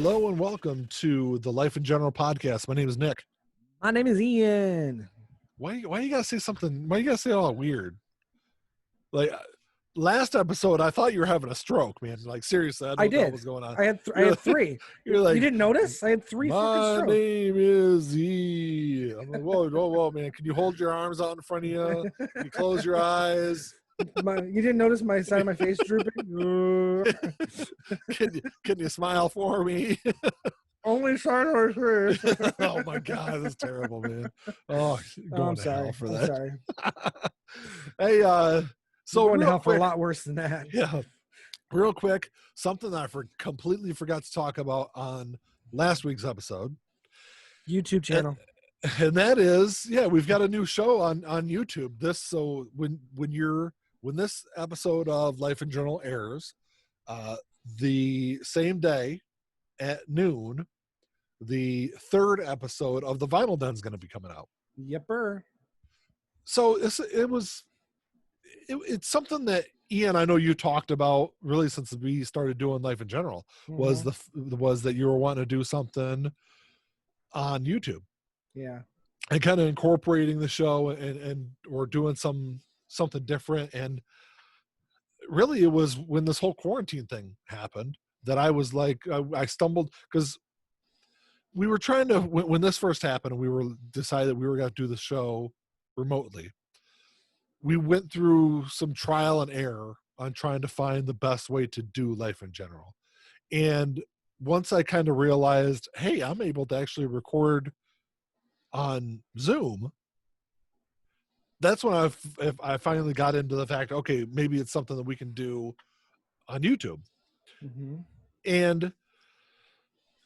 Hello and welcome to the Life in General podcast. My name is Nick. My name is Ian. Why you gotta say something? Why you gotta say all weird? Like last episode, I thought you were having a stroke, man. Like seriously, I don't know what was going on. I had three. You're like, you didn't notice? I had three fucking my strokes. name is E. I'm like, whoa, man. Can you hold your arms out in front of you? Can you close your eyes? You didn't notice my side of my face drooping? Can you smile for me? Only side of my face. Oh my God, that's terrible, man. Oh, going to hell for that. Sorry. Hey, so going to hell for quick, a lot worse than that. Yeah, real quick, something that I completely forgot to talk about on last week's episode. YouTube channel. And that is, we've got a new show on YouTube. So when this episode of Life in Journal airs, the same day at noon, the third episode of the Vinyl Den is going to be coming out. Yepper. So it's something that Ian, I know you talked about really since we started doing Life in General, was that you were wanting to do something on YouTube. Yeah. And kind of incorporating the show and or doing something different. And really it was when this whole quarantine thing happened that I was like, I stumbled, because we were trying to, when this first happened, we were decided we were going to do the show remotely. We went through some trial and error on trying to find the best way to do Life in General. And once I kind of realized, hey, I'm able to actually record on Zoom, that's when I finally got into the fact, okay, maybe it's something that we can do on YouTube. Mm-hmm. And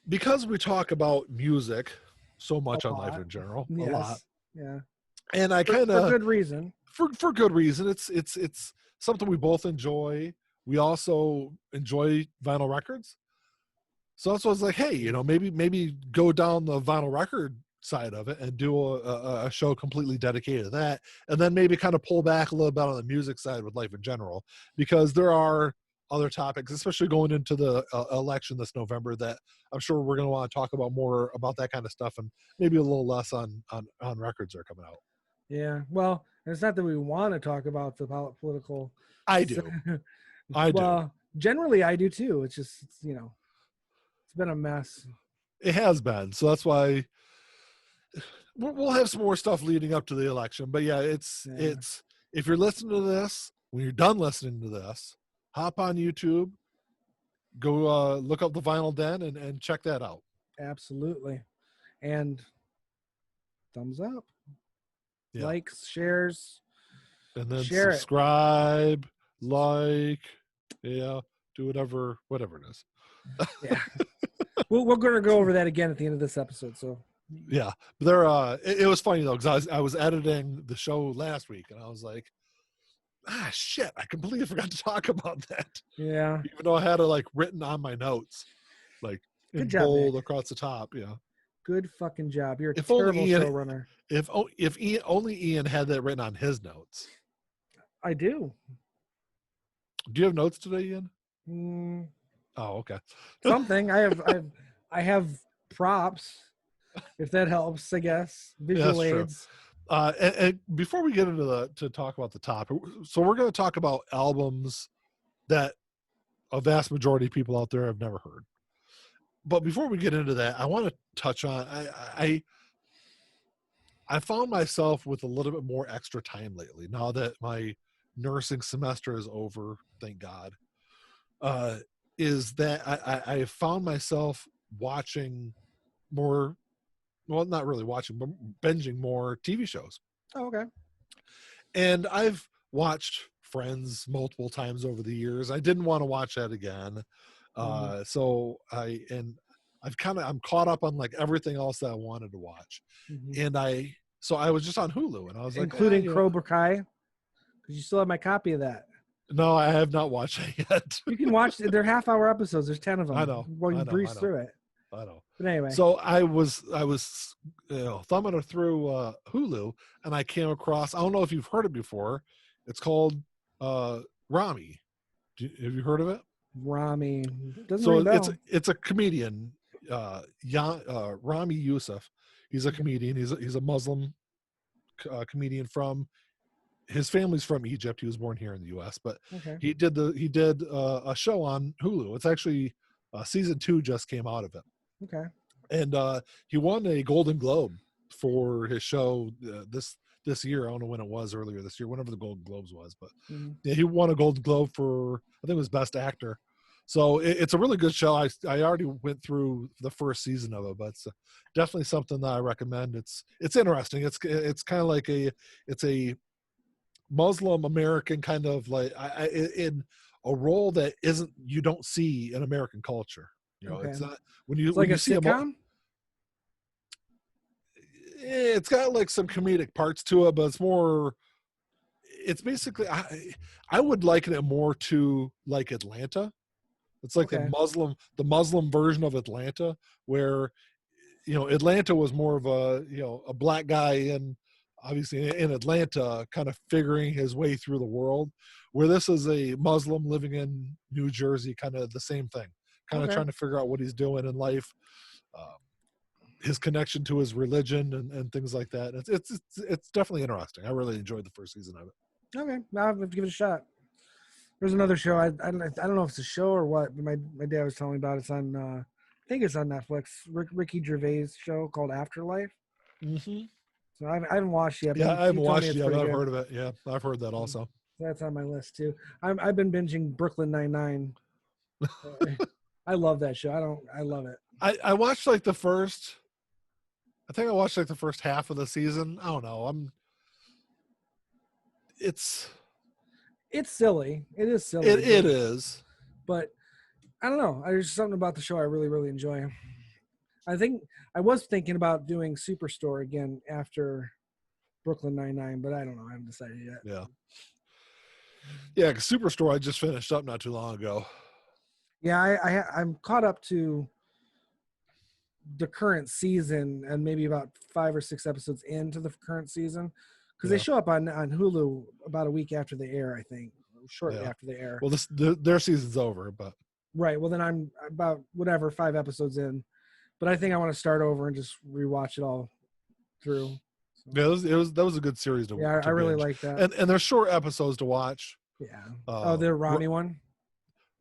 because we talk about music so much on Life in General, a lot. Yeah. And I kind of, for good reason. For good reason. It's something we both enjoy. We also enjoy vinyl records. So that's what I was like, hey, maybe go down the vinyl record side of it and do a show completely dedicated to that, and then maybe kind of pull back a little bit on the music side with Life in General, because there are other topics, especially going into the election this November, that I'm sure we're going to want to talk about more about that kind of stuff, and maybe a little less on records that are coming out. Yeah, well, it's not that we want to talk about the political. I do. Well, generally I do too. It's just, it's been a mess. It has been. So that's why we'll have some more stuff leading up to the election. But it's if you're listening to this, when you're done listening to this, hop on YouTube, go look up the Vinyl Den and check that out. Absolutely. And thumbs up. Yeah. Likes, shares. And then subscribe, do whatever it is. Yeah. We're going to go over that again at the end of this episode. So yeah, but it was funny though, because I was editing the show last week and I was like, shit, I completely forgot to talk about that. Yeah. Even though I had it written on my notes, in bold across the top. Yeah. Good fucking job. You're a terrible showrunner. If only Ian had that written on his notes. I do. Do you have notes today, Ian? Oh, okay. Something. I have props, if that helps, I guess. Visual aids. And before we get into to talk about the topic, so we're going to talk about albums that a vast majority of people out there have never heard. But before we get into that, I want to touch on, I found myself with a little bit more extra time lately, now that my nursing semester is over, thank God, is that I found myself watching more, well, not really watching, but binging more TV shows. Oh, okay. And I've watched Friends multiple times over the years. I didn't want to watch that again. So I'm caught up on everything else that I wanted to watch. And I was just on Hulu and I was including Cobra Kai, because you still have my copy of that. No, I have not watched it yet. You can watch it. They're half-hour episodes. There's 10 of them. I know. Well, you breeze through it. I know. But anyway. So I was thumbing through Hulu, and I came across, I don't know if you've heard it before. It's called Rami. Have you heard of it? Rami. So it's a comedian Rami Youssef. He's a comedian. He's a Muslim comedian from, his family's from Egypt. He was born here in the U.S., but Okay. he did a show on Hulu. It's actually season 2 just came out of it, Okay. and he won a Golden Globe for his show this year. I don't know when it was, earlier this year, whenever the Golden Globes was, but Mm-hmm. yeah, he won a Golden Globe for, I think it was Best Actor. So it's a really good show. I already went through the first season of it, but it's definitely something that I recommend. It's interesting. It's kind of like it's a Muslim American kind of like in a role that isn't, you don't see in American culture. You know, Okay. it's not when It's when like a you see sitcom. it's got like some comedic parts to it, but it's more. It's basically, I would liken it more to like Atlanta. It's like Okay. the Muslim version of Atlanta, where Atlanta was more of a a black guy in, obviously in Atlanta, kind of figuring his way through the world, where this is a Muslim living in New Jersey, kind of the same thing, kind of Okay. trying to figure out what he's doing in life, his connection to his religion and things like that. It's definitely interesting. I really enjoyed the first season of it. Okay. Now I have to give it a shot. There's another show. I don't know if it's a show or what, but my dad was telling me about it. It's on I think it's on Netflix. Ricky Gervais show called Afterlife. Mm-hmm. So I haven't watched yet, but Yeah, I he haven't told me watched it it's yet, pretty but I've good. heard of it. Yeah, I've heard that So also. that's on my list too. I've been binging Brooklyn Nine-Nine. I love that show. I love it. I watched like the first. I think I watched like the first half of the season. I don't know. It's It's silly. It is silly, it is. but I don't know. There's something about the show I really, really enjoy. I think I was thinking about doing Superstore again after Brooklyn Nine-Nine, but I don't know. I haven't decided yet. Yeah. Yeah, 'cause Superstore I just finished up not too long ago. Yeah, I'm caught up to the current season and maybe about 5 or 6 episodes into the current season because they Yeah. show up on Hulu about a week after they air, I think, shortly Yeah. after they air. Well, their season's over, but Right. Well, then I'm about 5 episodes in, but I think I want to start over and just rewatch it all through. So, yeah, that was a good series to yeah, I really binge. like that. And they're short episodes to watch. Yeah. Oh, the Rami one?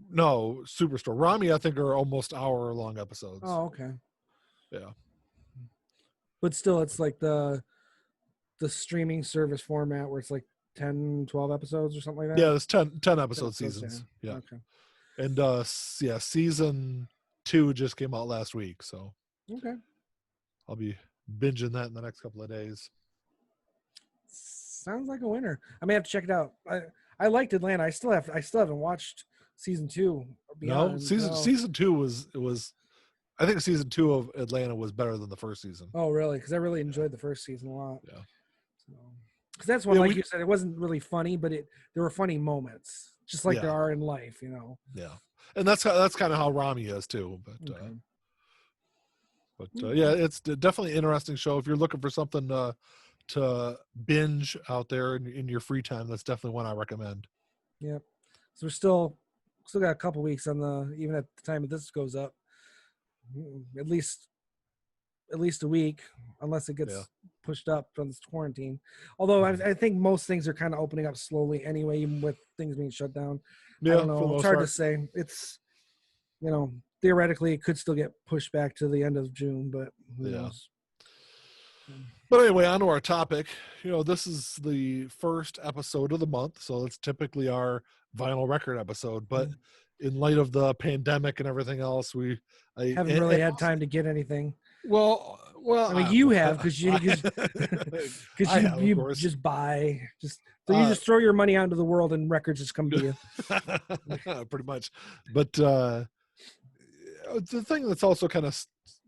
No, Superstore. Rami, I think, are almost hour-long episodes. Oh, okay. Yeah. But still, it's like the streaming service format where it's like 10, 12 episodes or something like that? Yeah, it's 10 episode 10 seasons. Yeah. Okay. And yeah, season 2 just came out last week, so Okay. I'll be binging that in the next couple of days. Sounds like a winner. I may have to check it out. I liked Atlanta. I still haven't watched season 2. No, season 2 was I think season 2 of Atlanta was better than the first season. Oh, really? Because I really enjoyed the first season a lot. Yeah. Because that's one, like you said, it wasn't really funny, but there were funny moments, just like there are in life, Yeah, and that's kind of how Rami is too. But okay. Yeah, it's definitely an interesting show. If you're looking for something to binge out there in your free time, that's definitely one I recommend. Yep. So we're still got a couple weeks on even at the time that this goes up, at least a week, unless it gets pushed up from this quarantine. Although I think most things are kind of opening up slowly anyway, even with things being shut down. Yeah, I don't know. It's hard to say. It's, theoretically it could still get pushed back to the end of June, but who knows? But anyway, on to our topic. This is the first episode of the month, so it's typically our vinyl record episode. But in light of the pandemic and everything else, I haven't really had time to get anything. Well, I mean, you have because you just buy you just throw your money out into the world and records just come to you. Pretty much. But the thing that's also kind of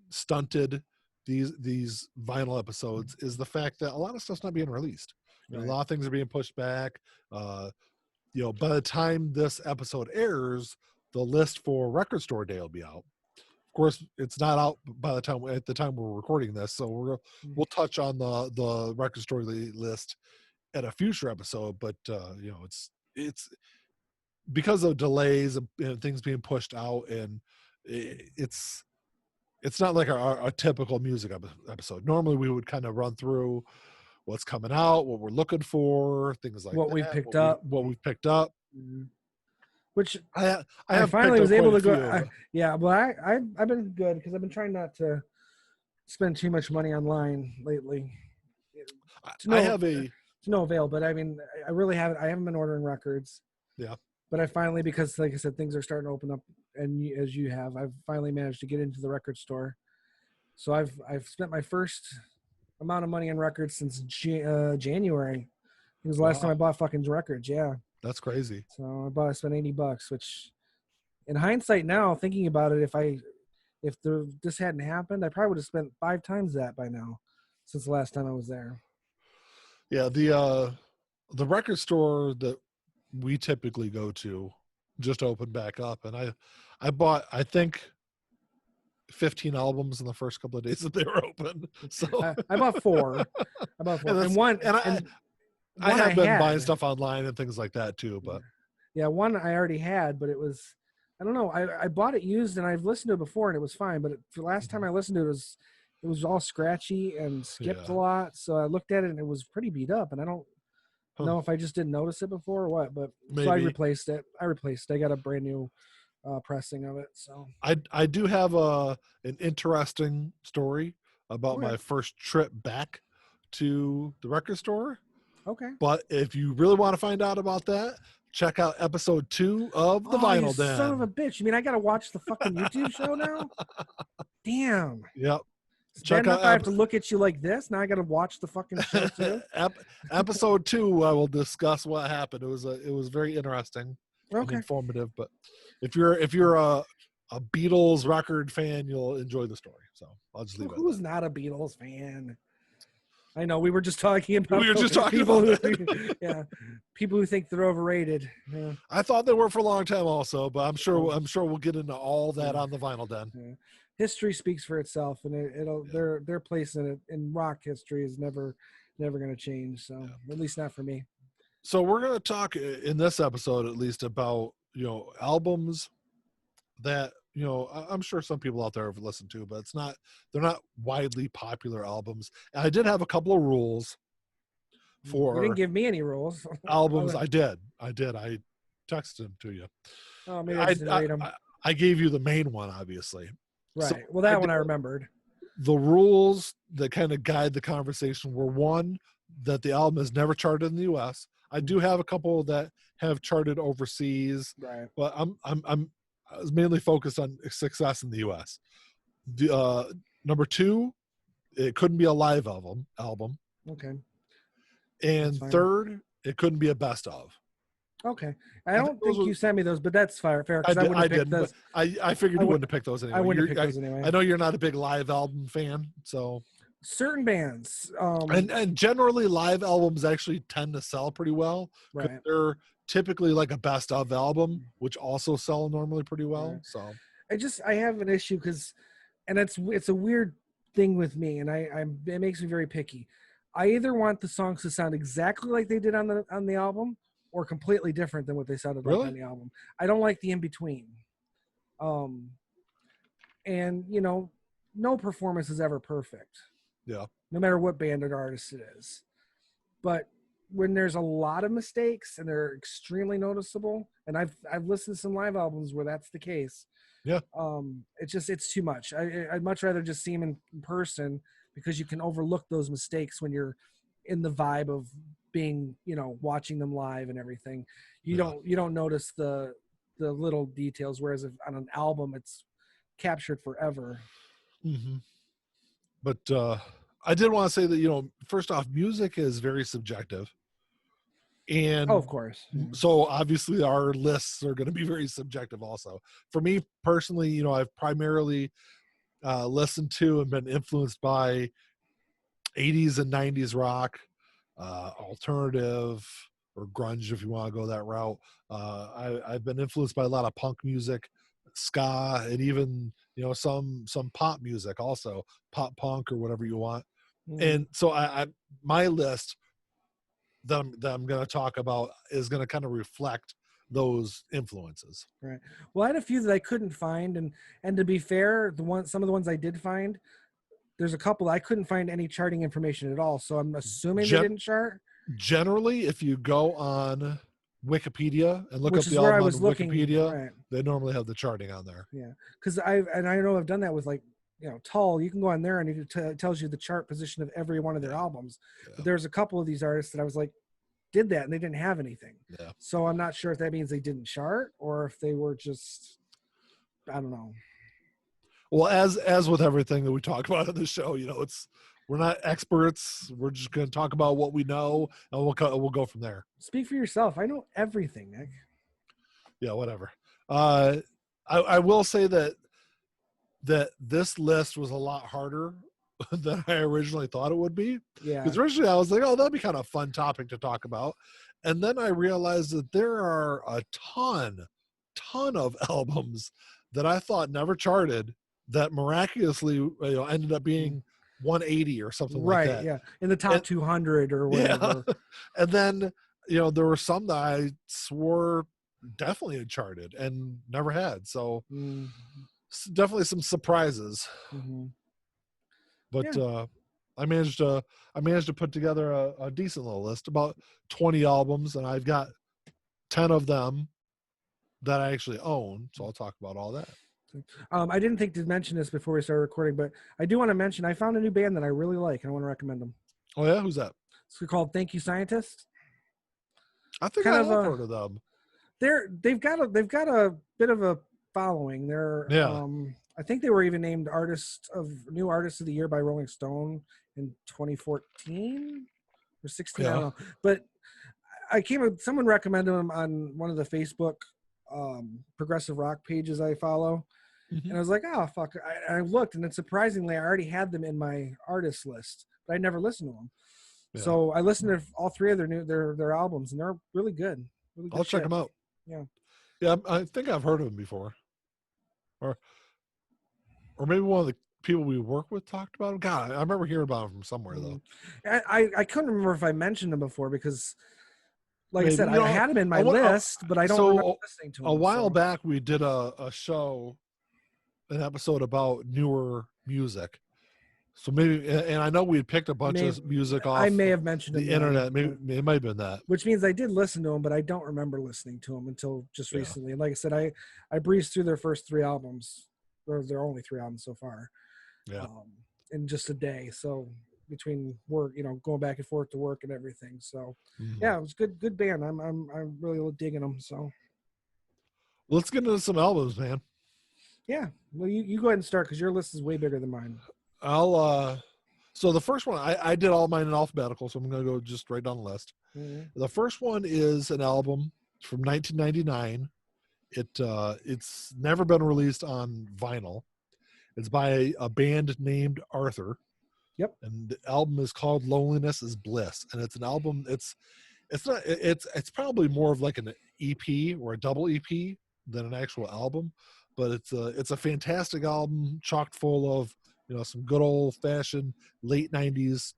stunted these vinyl episodes is the fact that a lot of stuff's not being released. Right. A lot of things are being pushed back. By the time this episode airs, the list for Record Store Day will be out. Of course, it's not out at the time we're recording this, so we'll touch on the Record Store list at a future episode. But it's because of delays and things being pushed out, and it's it's not like our typical music episode. Normally we would kind of run through what's coming out, what we're looking for, things like what we that, picked up. what we've picked up. Which I I have finally picked was up able quite to a go. few. Yeah, but I've been good because I've been trying not to spend too much money online lately. I have a to no avail. But I mean, I really haven't. I haven't been ordering records. yeah. But I finally, because like I said, things are starting to open up, and as you have, I've finally managed to get into the record store. So I've spent my first amount of money on records since January. It was the last time I bought fucking records. Yeah. That's crazy. So I spent $80, which in hindsight now, thinking about it, if this hadn't happened, I probably would have spent 5 times that by now since the last time I was there. Yeah, the record store that we typically go to just opened back up, and I bought, I think, 15 albums in the first couple of days that they were open. So I bought 4. I bought 4. I have been buying stuff online and things like that too, but yeah, one I already had, but it was, I don't know. I bought it used and I've listened to it before and it was fine. But the last time I listened to it, it was all scratchy and skipped a lot. So I looked at it and it was pretty beat up. And I don't know if I just didn't notice it before or what. But maybe. So I replaced it. I got a brand new pressing of it. So I do have an interesting story about my first trip back to the record store. Okay. But if you really want to find out about that, check out episode 2 of the Vinyl Den. Son of a bitch! You mean I gotta watch the fucking YouTube show now? Damn. Yep. Check out. I have to look at you like this. Now I gotta watch the fucking show too. Episode 2, I will discuss what happened. It was very interesting and informative. But if you're a Beatles record fan, you'll enjoy the story. So I'll just leave it. Who's not a Beatles fan? I know we were just talking about people who think they're overrated. Yeah. I thought they were for a long time also, but I'm sure we'll get into all that on the Vinyl Den. Yeah. History speaks for itself, and their place in it in rock history is never going to change. So at least not for me. So we're going to talk in this episode at least about albums that I'm sure some people out there have listened to, but they're not widely popular albums. And I did have a couple of rules for. You didn't give me any rules. Albums. I did. I texted them to you. Oh, maybe I didn't read them. I gave you the main one, obviously. Right. So well, that one I remembered. The rules that kind of guide the conversation were, one, that the album has never charted in the U.S. I do have a couple that have charted overseas, right? But I was mainly focused on success in the U.S. Number 2, it couldn't be a live album. Okay. And third, it couldn't be a best of. Okay. I don't think you sent me those, but that's fair. I figured you wouldn't have picked those anyway. I wouldn't have picked those anyway. I know you're not a big live album fan, so. Certain bands. And generally live albums actually tend to sell pretty well. Right. They're typically like a best of album, which also sell normally pretty well. Right. So I have an issue and it's a weird thing with me, and it makes me very picky. I either want the songs to sound exactly like they did on the album or completely different than what they sounded like on the album. I don't like the in between. And no performance is ever perfect. Yeah. No matter what band or artist it is. But when there's a lot of mistakes and they're extremely noticeable, and I've listened to some live albums where that's the case. Yeah. It's too much. I'd much rather just see them in person, because you can overlook those mistakes when you're in the vibe of being, watching them live and everything. You don't notice the little details, whereas if on an album it's captured forever. Mm-hmm. But I did want to say that, first off, music is very subjective. And of course. So obviously our lists are going to be very subjective also. For me personally, I've primarily listened to and been influenced by 80s and 90s rock, alternative or grunge, if you want to go that route. I've been influenced by a lot of punk music, ska, and even some pop music also, pop punk or whatever you want. And so my list that I'm going to talk about is going to kind of reflect those influences. Right. Well, I had a few that I couldn't find, and to be fair, some of the ones I did find, there's a couple I couldn't find any charting information at all. So I'm assuming they didn't chart. Generally, if you go on Wikipedia and look Which up is the where I album was on looking, Wikipedia, right. they normally have the charting on there. Yeah, because I know I've done that with like, Tull. You can go on there and it tells you the chart position of every one of their albums. Yeah. But there's a couple of these artists that I was like, did that and they didn't have anything. Yeah. So I'm not sure if that means they didn't chart or if they were just, I don't know. Well, as with everything that we talk about on the show, we're not experts. We're just going to talk about what we know, and we'll go from there. Speak for yourself. I know everything, Nick. Yeah, whatever. I will say that this list was a lot harder than I originally thought it would be. Yeah. Because originally I was like, oh, that'd be kind of a fun topic to talk about. And then I realized that there are a ton of albums that I thought never charted that miraculously ended up being 180 or something like that. Right, yeah. In the top 200 or whatever. Yeah. And then, there were some that I swore definitely had charted and never had. So definitely some surprises. Mm-hmm. But I managed to put together a decent little list, about 20 albums, and I've got 10 of them that I actually own. So I'll talk about all that. I didn't think to mention this before we started recording, but I do want to mention I found a new band that I really like, and I want to recommend them. Oh yeah, who's that? It's called Thank You Scientist. I think I have heard of them. They've got a bit of a following. I think they were even named New Artist of the Year by Rolling Stone in 2014 or 16. Yeah. I don't know, but someone recommended them on one of the Facebook progressive rock pages I follow. And I was like, oh fuck. I looked, and then surprisingly I already had them in my artist list, but I never listened to them. Yeah. So I listened to all three of their albums, and they're really good. Really good. I'll check them out. Yeah, I think I've heard of them before, or maybe one of the people we work with talked about them. God, I remember hearing about them from somewhere though. I couldn't remember if I mentioned them before because, like maybe, I said, I had them in my list, but I don't remember listening to them. A while back, we did a show, an episode about newer music. So maybe, and I know we had picked a bunch of music off. I may have mentioned the internet. Maybe it might have been that. Which means I did listen to them, but I don't remember listening to them until just recently. And like I said, I breezed through their first three albums, or their only three albums so far, in just a day. So between work, going back and forth to work and everything. So yeah, it was good band. I'm really digging them. So let's get into some albums, man. Yeah, well, you go ahead and start because your list is way bigger than mine. So the first one, I did all mine in alphabetical, so I'm going to go just right down the list. The first one is an album from 1999. It's never been released on vinyl. It's by a band named Arthur. Yep. And the album is called Loneliness is Bliss. And it's an album, it's probably more of like an EP or a double EP than an actual album. But it's a fantastic album, chock full of some good old fashioned late 90s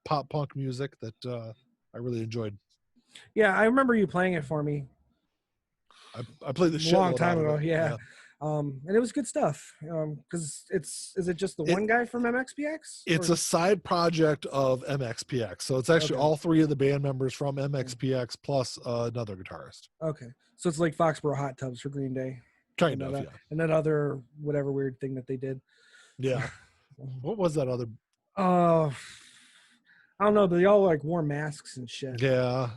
pop punk music that I really enjoyed. Yeah, I remember you playing it for me. I played the shit a long time ago. Yeah. And it was good stuff. Because is it just the one guy from MXPX? It's a side project of MXPX. So it's actually all three of the band members from MXPX plus another guitarist. Okay. So it's like Foxborough Hot Tubs for Green Day. Kind of, yeah. And that other whatever weird thing that they did. Yeah. What was that other? I don't know. They all like wore masks and shit. Yeah.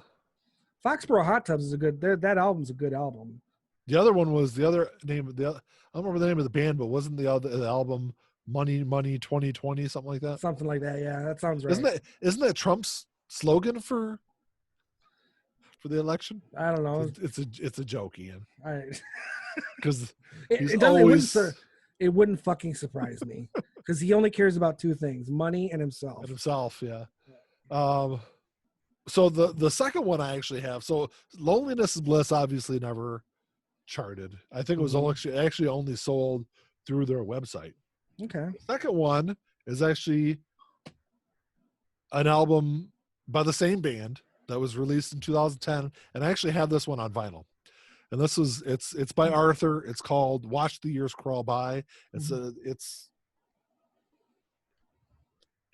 Foxborough Hot Tubs is that album's a good album. The other one was the other name. I don't remember the name of the band, but wasn't the album Money 2020 something like that? Something like that. Yeah, that sounds right. Isn't that Trump's slogan for the election? I don't know. It's a joke, Ian. All right. Because it wouldn't fucking surprise me because he only cares about two things: money and himself. And himself, yeah. So the second one I actually have. So Loneliness is Bliss obviously never charted. I think it was actually only sold through their website. Okay. The second one is actually an album by the same band that was released in 2010, and I actually have this one on vinyl. and it's by Arthur. It's called "Watch the Years Crawl By." It's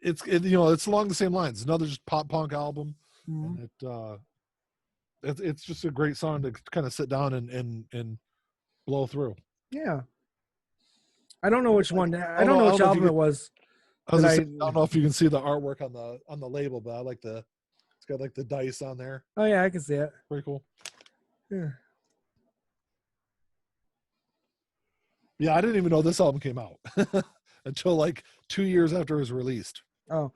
it's along the same lines. Another just pop punk album, and it's just a great song to kind of sit down and blow through. Yeah. I don't know which one. I don't know which album it was. I don't know if you can see the artwork on the label, but I like it's got like the dice on there. Oh yeah, I can see it. Pretty cool. Yeah. Yeah, I didn't even know this album came out until like 2 years after it was released. So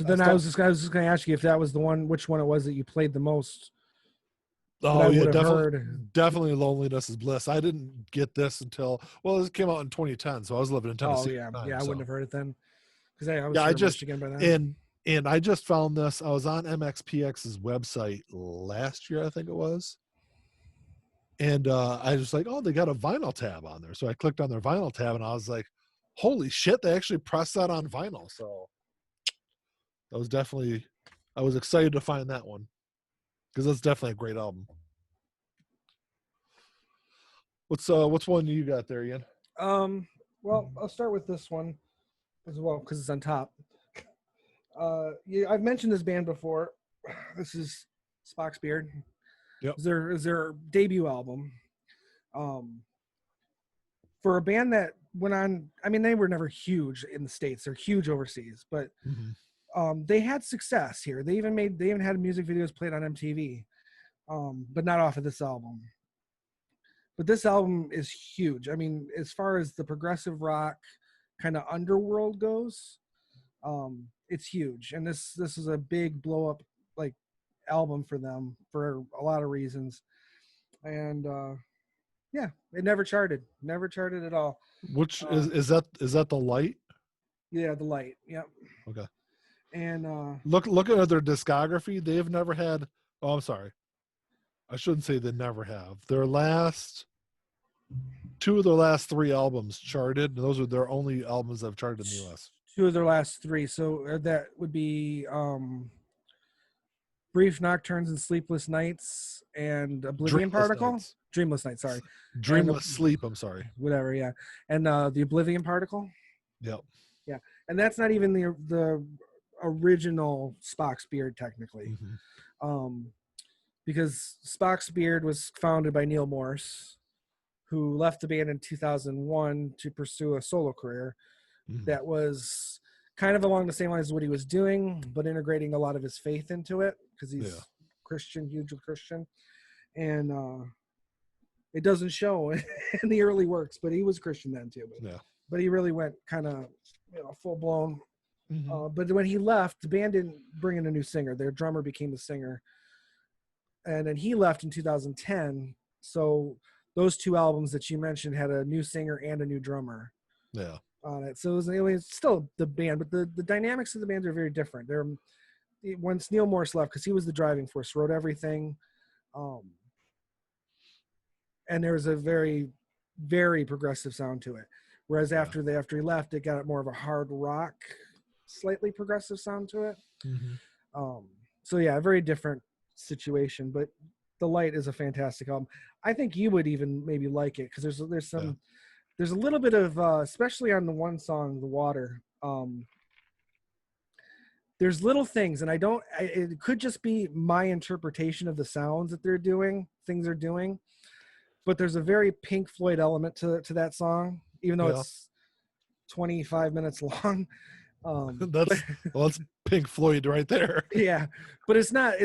then I was just going to ask you if that was the one, which one it was that you played the most. Oh yeah, definitely Loneliness is Bliss. I didn't get this until this came out in 2010, so I was living in Tennessee. Oh yeah, I wouldn't have heard it then because I just Michigan by then. And I just found this. I was on MXPX's website last year, I think it was, and I was like, oh, they got a vinyl tab on there. So I clicked on their vinyl tab, and I was like, holy shit, they actually pressed that on vinyl. So that was definitely, I was excited to find that one because that's definitely a great album. What's one you got there, Ian? Well, I'll start with this one as well because it's on top. I've mentioned this band before. This is Spock's Beard. Yep. It's their debut album. For a band that went on, I mean, they were never huge in the States. They're huge overseas, but they had success here. They even had music videos played on MTV, but not off of this album. But this album is huge. I mean, as far as the progressive rock kind of underworld goes, it's huge. And this is a big blow up like album for them for a lot of reasons. And it never charted at all. Which is that The Light? Yeah, The Light. Yep. Okay. And look at their discography. They've never had. Oh, I'm sorry. I shouldn't say they never have. Two of their last three albums charted. Those are their only albums that have charted in the U.S. Two of their last three. So that would be Brief Nocturnes and Sleepless Nights and Oblivion Particle. Nights. Dreamless Nights, sorry. Dreamless Sleep, I'm sorry. Whatever, yeah. And the Oblivion Particle. Yep. Yeah. And that's not even the original Spock's Beard, technically. Because Spock's Beard was founded by Neil Morse, who left the band in 2001 to pursue a solo career that was kind of along the same lines as what he was doing, but integrating a lot of his faith into it because he's Christian, hugely Christian. And it doesn't show in the early works, but he was Christian then too. But he really went kind of full blown. But when he left, the band didn't bring in a new singer. Their drummer became the singer. And then he left in 2010. So those two albums that you mentioned had a new singer and a new drummer on it. So it was still the band, but the dynamics of the band are very different. Once Neil Morse left, because he was the driving force, wrote everything. And there was a very, very progressive sound to it. Whereas after he left, it got more of a hard rock, slightly progressive sound to it. So yeah, very different situation, but The Light is a fantastic album. I think you would even maybe like it because there's a little bit of especially on the one song, The Water. There's little things, and it could just be my interpretation of the sounds that things are doing, but there's a very Pink Floyd element to that song, even though it's 25 minutes long. That's Pink Floyd right there. Yeah, but it's not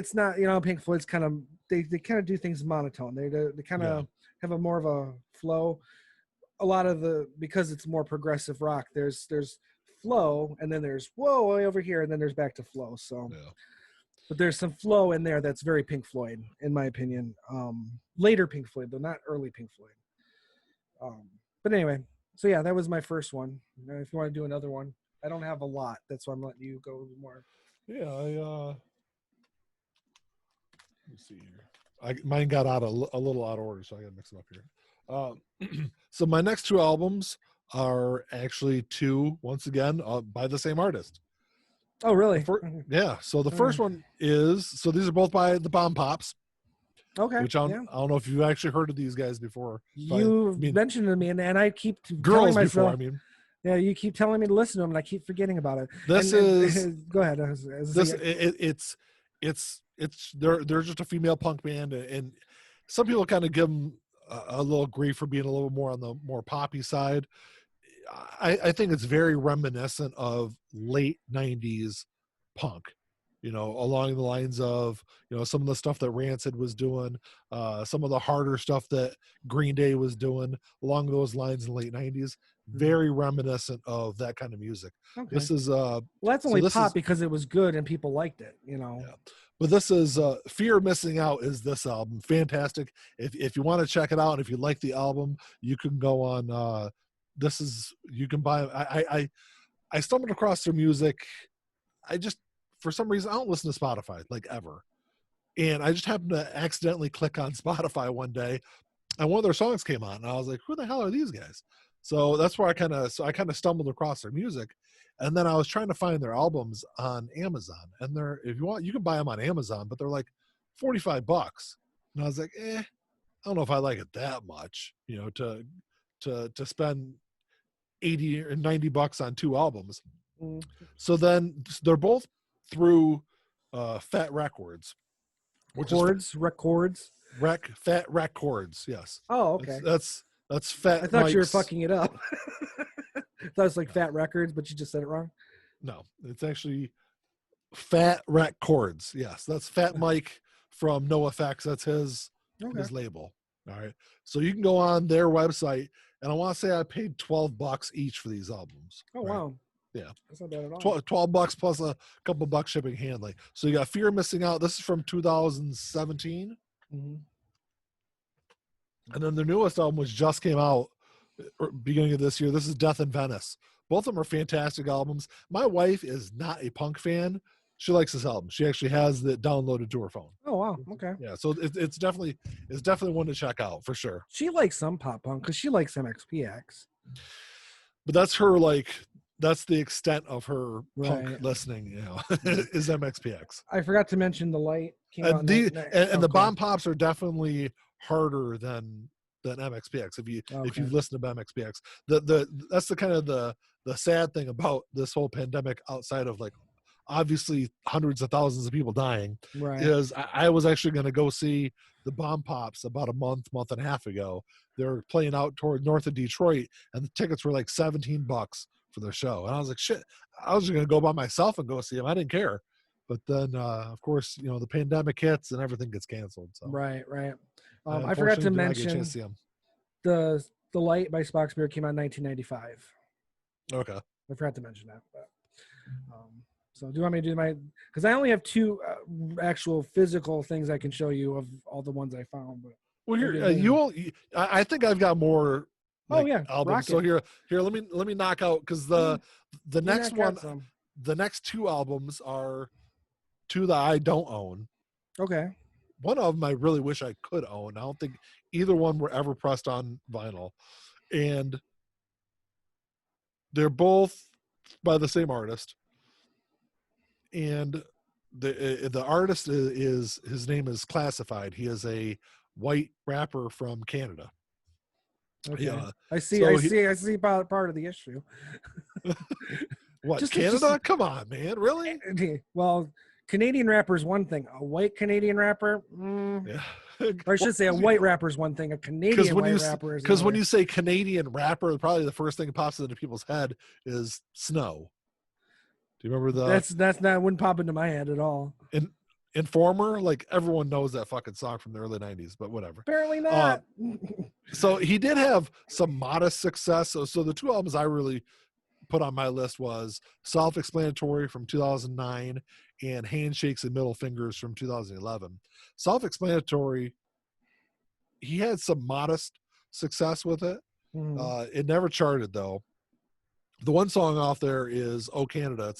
Pink Floyd's kind of they kind of do things monotone. They kind of have a more of a flow. A lot of because it's more progressive rock, there's flow, and then there's whoa way over here, and then there's back to flow. So but there's some flow in there that's very Pink Floyd in my opinion. Later Pink Floyd though, not early Pink Floyd. But anyway, so yeah, that was my first one. If you want to do another one, I don't have a lot. That's why I'm letting you go more. Yeah, let me see here. Mine got a little out of order, so I got to mix them up here. So my next two albums are actually two, once again, by the same artist. Oh, really? Yeah. So the first one is, so these are both by the Bomb Pops. Okay. which I don't know if you've actually heard of these guys before. You mentioned to me, and I keep telling girls myself, before. yeah, you keep telling me to listen to them, and I keep forgetting about it. This And is go ahead. it's they're just a female punk band, and some people kind of give them a little grief for being a little more on the more poppy side. I think it's very reminiscent of late 90s punk, along the lines of, some of the stuff that Rancid was doing, some of the harder stuff that Green Day was doing along those lines in the late 90s. Very reminiscent of that kind of music. Okay. This is well, that's only pop because it was good and people liked it, Yeah. But this is Fear of Missing Out is this album. Fantastic. If you want to check it out, and if you like the album, you can go on you can buy I stumbled across their music. I just, for some reason, I don't listen to Spotify like ever. And I just happened to accidentally click on Spotify one day, and one of their songs came on, and I was like, who the hell are these guys? So that's where I kind of stumbled across their music. And then I was trying to find their albums on Amazon, and if you want, you can buy them on Amazon, but they're like $45. And I was like, I don't know if I like it that much, to spend 80 or $90 on 2 albums. So then they're both through Fat Records, which is Records. Fat Records. Yes. Oh, okay. That's Fat. I thought you were fucking it up. I thought it was like Fat Records, but you just said it wrong. No, it's actually Fat Records. Yes, that's Fat Mike from NoFX. That's his label. All right. So you can go on their website, and I want to say I paid $12 each for these albums. Oh, right? wow. Yeah. That's not bad at all. $12 plus a couple bucks shipping handling. So you got Fear of Missing Out. This is from 2017. Mm-hmm. And then the newest album, which just came out beginning of this year, this is Death in Venice. Both of them are fantastic albums. My wife is not a punk fan. She likes this album. She actually has it downloaded to her phone. Oh, wow. Okay. Yeah, so it's definitely one to check out for sure. She likes some pop punk because she likes MXPX. But that's that's the extent of her punk listening, is MXPX. I forgot to mention The Light came out. And the Bomb Pops are definitely harder than MXPX. If you listen to MXPX, that's the kind of the sad thing about this whole pandemic, outside of like obviously hundreds of thousands of people dying, is I was actually going to go see the Bomb Pops about a month and a half ago. They're playing out toward north of Detroit, and the tickets were like $17 for their show. And I was like, shit, I was just going to go by myself and go see them. I didn't care. But then, of course, the pandemic hits and everything gets canceled. So. Right. I forgot to mention the Light by Spock Spirit came out in 1995. Okay. I forgot to mention that. But, so do you want me to do because I only have 2 actual physical things I can show you of all the ones I found. But well, here I think I've got more. Albums. So here, let me knock out, because the next one, the next 2 albums are 2 that I don't own. Okay. One of them I really wish I could own. I don't think either one were ever pressed on vinyl, and they're both by the same artist. And the artist is his name is Classified. He is a white rapper from Canada. Okay. Yeah. I see part of the issue. What, just Canada? Come on, man. Really? Well, Canadian rapper is one thing. A white Canadian rapper? Yeah. Or I should say a white rapper is one thing. A Canadian white rapper is another. Because when you say Canadian rapper, probably the first thing that pops into people's head is Snow. Do you remember wouldn't pop into my head at all. Informer, like everyone knows that fucking song from the early 90s, but whatever. Apparently not. So he did have some modest success. So the 2 albums I really put on my list was Self-Explanatory from 2009 and Handshakes and Middle Fingers from 2011. Self-Explanatory, he had some modest success with it. It never charted though. The one song off there is "Oh Canada."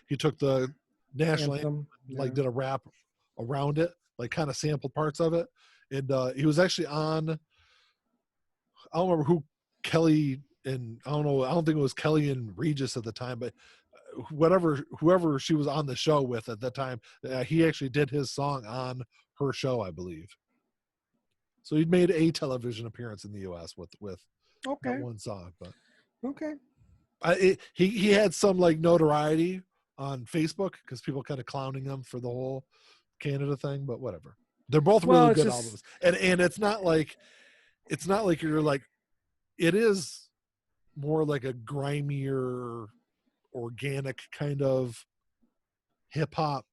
He took the national anthem, did a rap around it, like kind of sampled parts of it. And he was actually on, I don't remember who Kelly and I don't think it was Kelly and Regis at the time, but whoever she was on the show with at that time, he actually did his song on her show, I believe. So he'd made a television appearance in the U.S. with that Okay. one song, but Okay. he had some like notoriety on Facebook because people kind of clowning him for the whole Canada thing, but whatever. They're both Well, really it's good just albums, and it's not like you're like, it is more like a grimier, organic kind of hip hop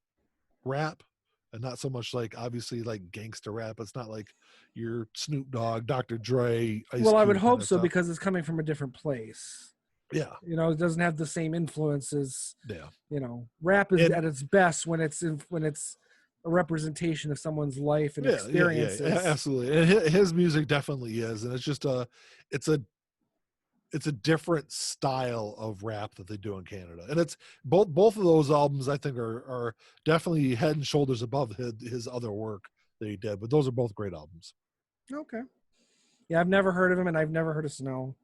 rap, and not so much like obviously like gangster rap. It's not like your Snoop Dogg, Dr. Dre, Ice well, I would Cube kind hope of so stuff. because it's coming from a different place. Yeah, You know, it doesn't have the same influences. yeah. You know, rap is And at its best when it's a representation of someone's life and experiences. absolutely. And his music definitely is, and it's just it's a different style of rap that they do in Canada, and it's both of those albums I think are definitely head and shoulders above his other work that he did. But those are both great albums. Okay. Yeah, I've never heard of him, and I've never heard of Snow.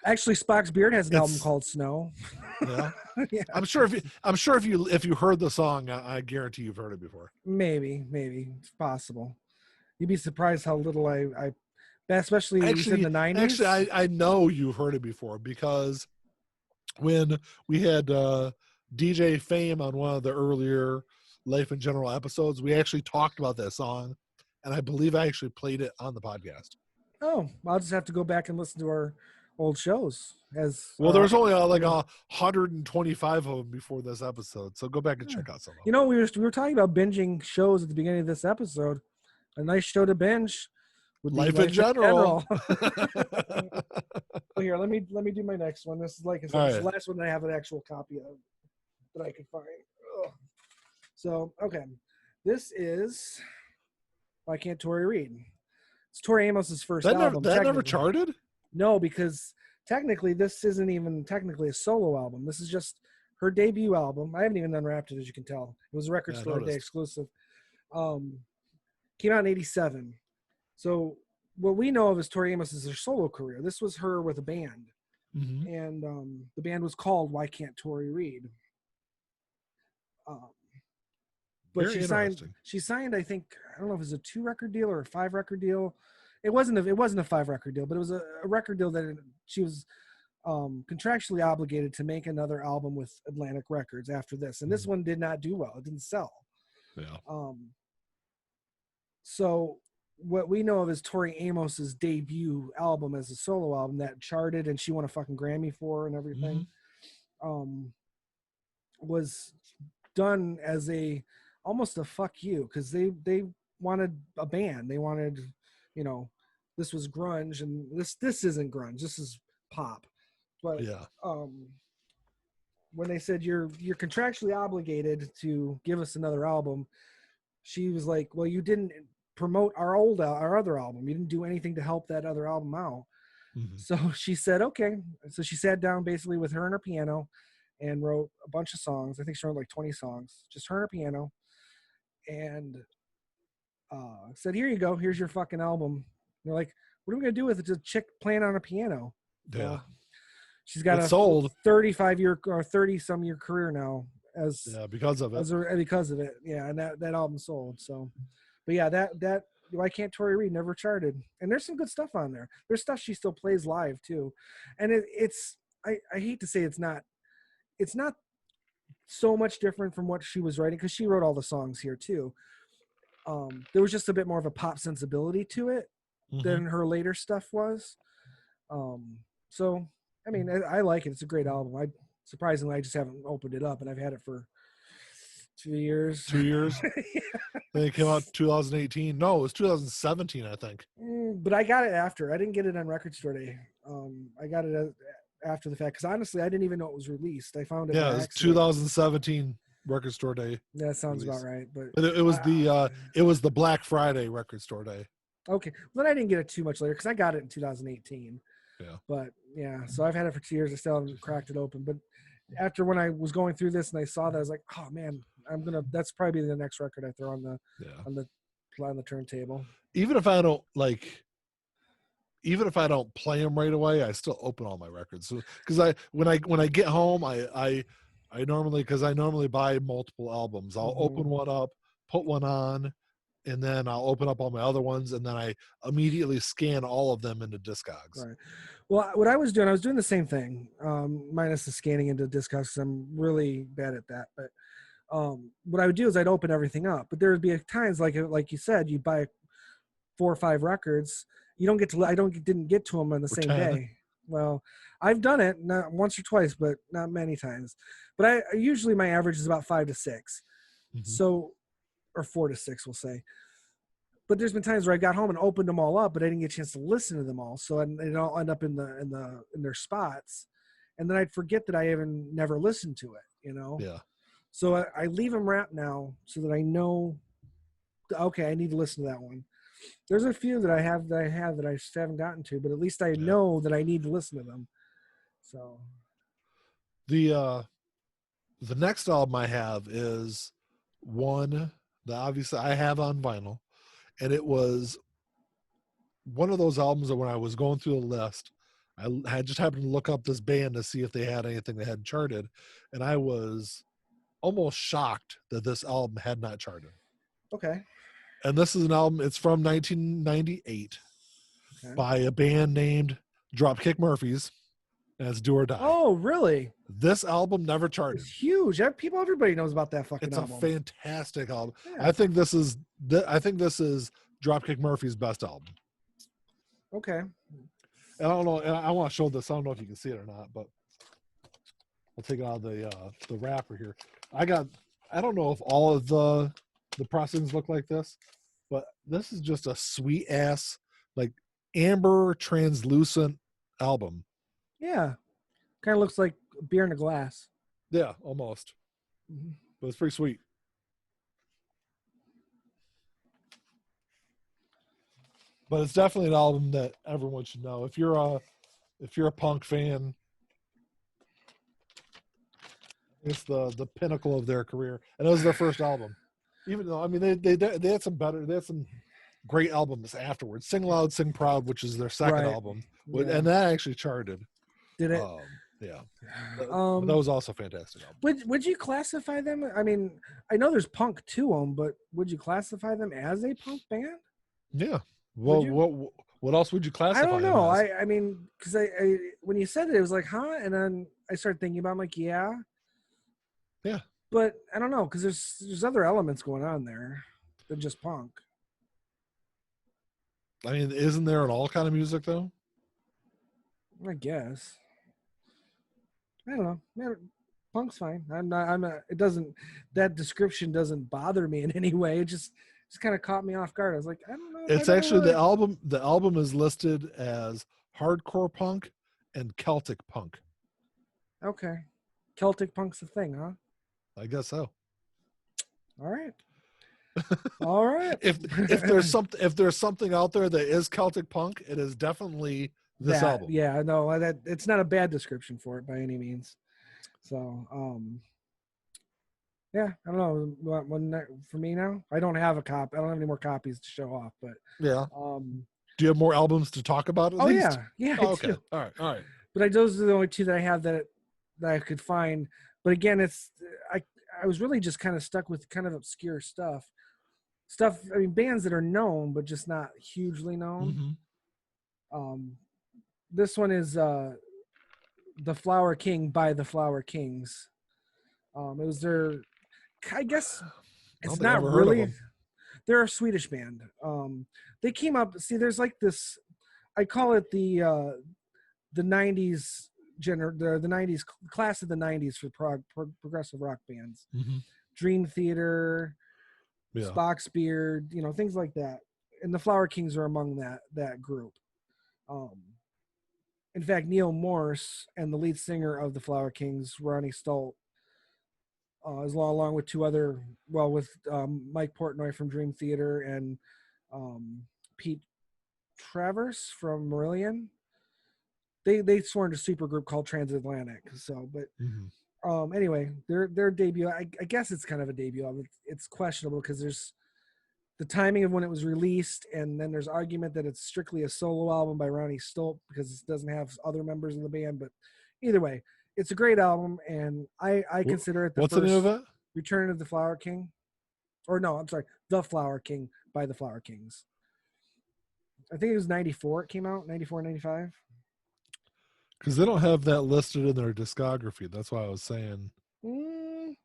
Actually, Spock's Beard has an album called Snow. Yeah. Yeah. I'm sure if you heard the song, I guarantee you've heard it before. Maybe it's possible. You'd be surprised how little I especially you said in the 90s. Actually, I know you've heard it before because when we had DJ F.A.M.E. on one of the earlier Life in General episodes, we actually talked about that song, and I believe I actually played it on the podcast. Oh, I'll just have to go back and listen to our old shows. Well, there was only like 125 of them before this episode, so go back and check out some of them. You know, we were talking about binging shows at the beginning of this episode. A nice show to binge would be Life in General. Well, here, let me do my next one. This is like I said, this is the last one that I have an actual copy of that I could find. Ugh. So, okay, this is Why Can't Tori Read? It's Tori Amos's first album. That never charted? No, because technically this isn't even technically a solo album. This is just her debut album. I haven't even unwrapped it, as you can tell. It was a Record Store Day exclusive. Came out in 87. So what we know of as Tori Amos is her solo career. This was her with a band. Mm-hmm. And the band was called Why Can't Tori Read? But she signed, I think, I don't know if it was a 2-record deal or a 5-record deal. It wasn't a 5-record deal, but it was a record deal that she was contractually obligated to make another album with Atlantic Records after this. And this one did not do well. It didn't sell. Yeah. So what we know of is Tori Amos's debut album as a solo album that charted and she won a fucking Grammy for and everything, was done as almost a fuck you, because they wanted a band. They wanted, you know, this was grunge, and this isn't grunge. This is pop. But when they said you're contractually obligated to give us another album, she was like, well, you didn't promote our other album. You didn't do anything to help that other album out. Mm-hmm. So she said, okay. So she sat down basically with her and her piano and wrote a bunch of songs. I think she wrote like 20 songs, just her and her piano, and said, here you go. Here's your fucking album. And they're like, what are we going to do with it? It's a chick playing on a piano. Yeah. She's got sold 35-year or 30-some-year career now because of it. Yeah, and that album sold. So, but yeah, that Why Can't Tori Read never charted, and there's some good stuff on there. There's stuff she still plays live too, and it's I hate to say it's not so much different from what she was writing, because she wrote all the songs here too. There was just a bit more of a pop sensibility to it than her later stuff was. So I mean, I like it. It's a great album. Surprisingly, I just haven't opened it up, and I've had it for 2 years. 2 years? Yeah. It came out 2018. No, it was 2017, I think. But I got it after. I didn't get it on Record Store Day. I got it after the fact, because honestly, I didn't even know it was released. I found it. Yeah, it was 2017 Record Store Day. That sounds about right. But it was the Black Friday Record Store Day. Okay, well, then I didn't get it too much later because I got it in 2018. Yeah. But yeah, so I've had it for 2 years. I still haven't cracked it open. But after when I was going through this and I saw that, I was like, oh man, that's probably the next record I throw on the turntable. Even if I don't play them right away, I still open all my records. So, because when I get home, I normally buy multiple albums. I'll open one up, put one on, and then I'll open up all my other ones, and then I immediately scan all of them into Discogs. Right. Well, what I was doing the same thing, minus the scanning into Discogs, because I'm really bad at that. But what I would do is I'd open everything up. But there would be times like you said, you buy 4 or 5 records, you don't get to. Didn't get to them on the same 10. day. Well, I've done it not once or twice, but not many times. But I usually my average is about 5 to 6. Mm-hmm. So, or 4 to 6, we'll say. But there's been times where I got home and opened them all up, but I didn't get a chance to listen to them all. So it all end up in their spots, and then I'd forget that I even never listened to it. Yeah. So I leave them wrapped now so that I know. Okay, I need to listen to that one. There's a few that I have that I just haven't gotten to, but at least I know that I need to listen to them. So the next album I have is one that obviously I have on vinyl, and it was one of those albums that when I was going through the list, I just happened to look up this band to see if they had anything that had charted, and I was almost shocked that this album had not charted. Okay. And this is an album, it's from 1998 by a band named Dropkick Murphys, and it's Do or Die. Oh, really? This album never charted. It's huge. Everybody knows about that fucking album. It's a fantastic album. Yeah. I think this is Dropkick Murphys' best album. Okay. And I don't know. I want to show this. I don't know if you can see it or not, but I'll take it out of the wrapper here. I don't know if all of the pressings look like this, but this is just a sweet ass, like amber translucent album. Yeah. Kind of looks like beer in a glass. Yeah, almost. Mm-hmm. But it's pretty sweet. But it's definitely an album that everyone should know. If you're a punk fan, it's the pinnacle of their career, and it was their first album. Even though, I mean, they had some great albums afterwards. Sing Loud, Sing Proud, which is their second album, and that actually charted. Did it? Yeah. That was also a fantastic album. Would you classify them? I mean, I know there's punk to them, but would you classify them as a punk band? Yeah. Well, what else would you classify? I don't know. Them as? I mean, because I when you said it, it was like, huh? And then I started thinking about, I'm like, yeah. But I don't know, because there's other elements going on there than just punk. I mean, isn't there an all kind of music though? I guess. I don't know. Man, punk's fine. That description doesn't bother me in any way. It just kind of caught me off guard. I was like, I don't know. It's actually the album is listed as hardcore punk and Celtic punk. Okay. Celtic punk's a thing, huh? I guess so. All right. All right. If there's something out there that is Celtic punk, it is definitely this album. Yeah, no, it's not a bad description for it by any means. So, yeah, I don't know. For me now, I don't have a copy. I don't have any more copies to show off, but yeah. Do you have more albums to talk about? At least? Yeah. Oh, okay. All right. But those are the only two that I have that I could find. But again, I was really just kind of stuck with kind of obscure stuff. I mean, bands that are known but just not hugely known. Mm-hmm. This one is The Flower King by the Flower Kings. It was their, I guess it's not really. They're a Swedish band. They came up. See, there's like this. I call it the '90s the '90s class of the '90s for progressive rock bands. Mm-hmm. Dream Theater, Spock's Beard, things like that. And the Flower Kings are among that group. In fact, Neil Morse and the lead singer of the Flower Kings, Ronnie Stolt, is along with with Mike Portnoy from Dream Theater and Pete Travers from Marillion. They sworn a super group called Transatlantic. So, but anyway, their debut. I guess it's kind of a debut. It's questionable because there's the timing of when it was released, and then there's argument that it's strictly a solo album by Ronnie Stolt because it doesn't have other members of the band. But either way, it's a great album, and I consider it the What's first the name of it? Return of the Flower King. Or no, I'm sorry, The Flower King by the Flower Kings. I think it was 94 it came out, 94, 95. Because they don't have that listed in their discography. That's why I was saying. Mm,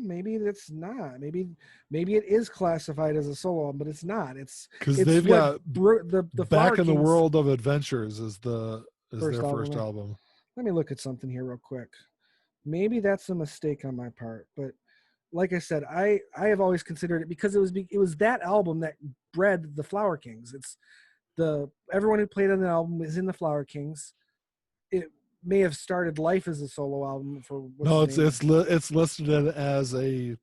maybe it's not. Maybe it is classified as a solo album, but it's not. Because It's they've what got the Flower Back in the Kings World of Adventures is their first first album. album. Let me look at something here real quick. Maybe that's a mistake on my part, but like I said, I have always considered it because it was that album that bred the Flower Kings. It's everyone who played on the album is in the Flower Kings. It may have started life as a solo album for what's No, his name. it's listed as a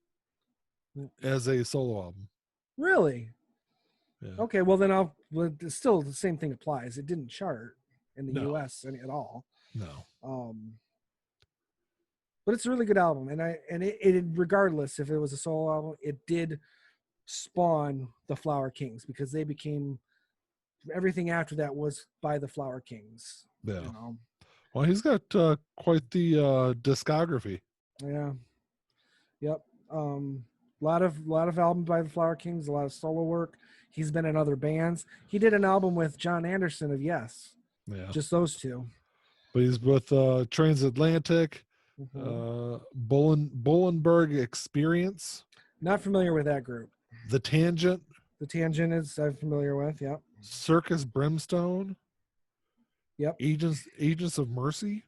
solo album. Really? Yeah. Okay, well then still the same thing applies. It didn't chart in the US at all. No. But it's a really good album, and it regardless if it was a solo album, it did spawn the Flower Kings because they became everything after that was by the Flower Kings. Yeah. You know? Well, he's got quite the discography. Yeah. Yep. Lot of albums by the Flower Kings, a lot of solo work. He's been in other bands. He did an album with John Anderson of Yes. Yeah. Just those two. But he's with Transatlantic, Bullenberg Experience. Not familiar with that group. The Tangent. The Tangent is I'm familiar with. Yep. Circus Brimstone. Yep. Agents of Mercy.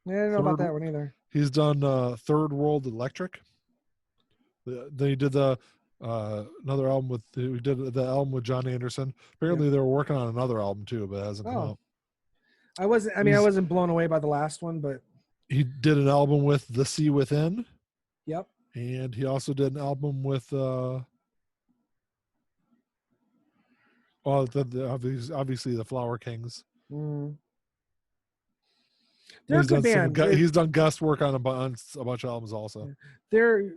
I didn't know about that one either. He's done Third World Electric. Then he did another album he did the album with John Anderson. Apparently they were working on another album too, but it hasn't come out. I wasn't blown away by the last one, but he did an album with The Sea Within. Yep. And he also did an album with obviously the Flower Kings. Mm. They're a good band. He's done guest work on a bunch of albums also. They're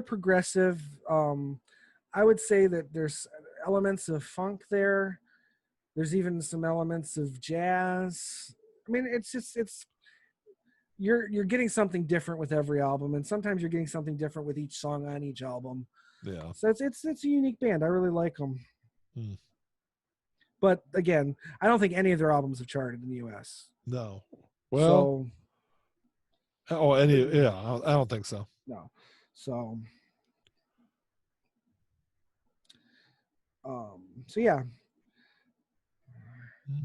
progressive. I would say that there's elements of funk there. There's even some elements of jazz. I mean, it's you're getting something different with every album, and sometimes you're getting something different with each song on each album. Yeah. So it's a unique band. I really like them. But again, I don't think any of their albums have charted in the U.S. No. Well. I don't think so. No. So. So yeah.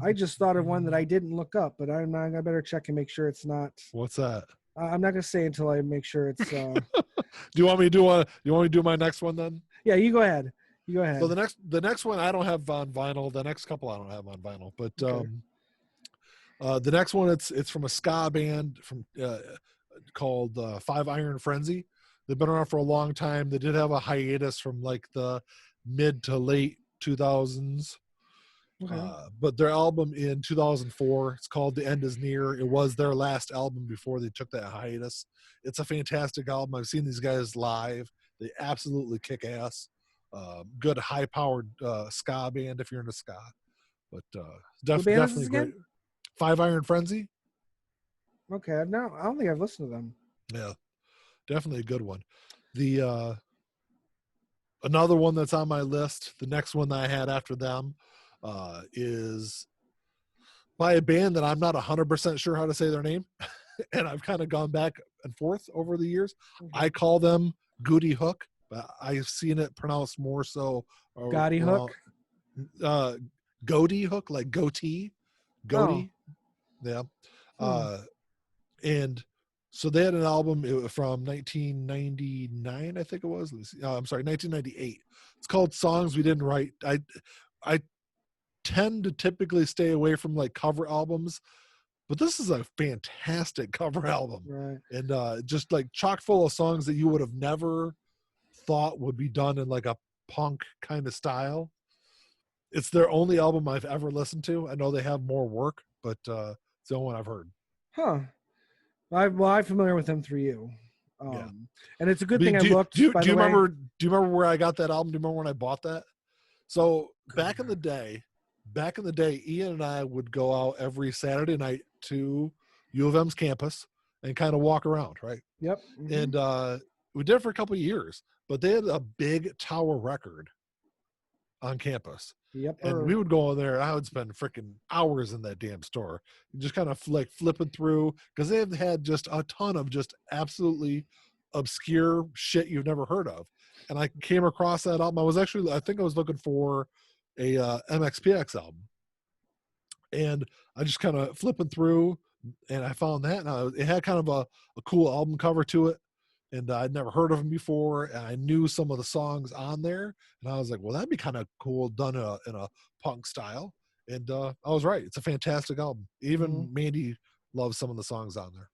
I just thought of one that I didn't look up, but I better check and make sure it's not. What's that? I'm not gonna say until I make sure it's. Do you want me to do my next one then? Yeah, you go ahead. So the next one I don't have on vinyl. The next couple I don't have on vinyl, but okay. The next one it's from a ska band called Five Iron Frenzy. They've been around for a long time. They did have a hiatus from like the mid to late 2000s. Okay. But their album in 2004, it's called The End Is Near. It was their last album before they took that hiatus. It's a fantastic album. I've seen these guys live. They absolutely kick ass. Good high-powered ska band if you're into ska. But definitely great. Five Iron Frenzy. Okay, I don't think I've listened to them. Yeah, definitely a good one. The another one that's on my list, the next one that I had after them, is by a band that I'm not 100% sure how to say their name, and I've kind of gone back and forth over the years. Mm-hmm. I call them Goody Hook, but I've seen it pronounced more so. Goody Hook? Goatee Hook, like goatee. Goatee. Oh. Yeah. And so they had an album from 1999, I think it was. I'm sorry, 1998. It's called Songs We Didn't Write. I tend to typically stay away from like cover albums, but this is a fantastic cover album. Right. And just like chock full of songs that you would have never thought would be done in like a punk kind of style. It's their only album I've ever listened to. I know they have more work, but it's the only one I've heard. Huh. I'm familiar with them through you. Yeah. And it's a good thing I looked. Do you remember where I got that album? Do you remember when I bought that? So back in the day, Ian and I would go out every Saturday night to U of M's campus and kind of walk around, right? Yep. Mm-hmm. And we did it for a couple of years, but they had a big Tower record on campus. Yep. And we would go in there and I would spend freaking hours in that damn store, just kind of like flipping through, because they've had just a ton of just absolutely obscure shit you've never heard of. And I came across that album. I think I was looking for a MXPX album, and I just kind of flipping through, and I found that, and it had kind of a cool album cover to it, and I'd never heard of them before, and I knew some of the songs on there, and I was like, well, that'd be kind of cool done in a punk style, and I was right. It's a fantastic album. Even Mandy loves some of the songs on there.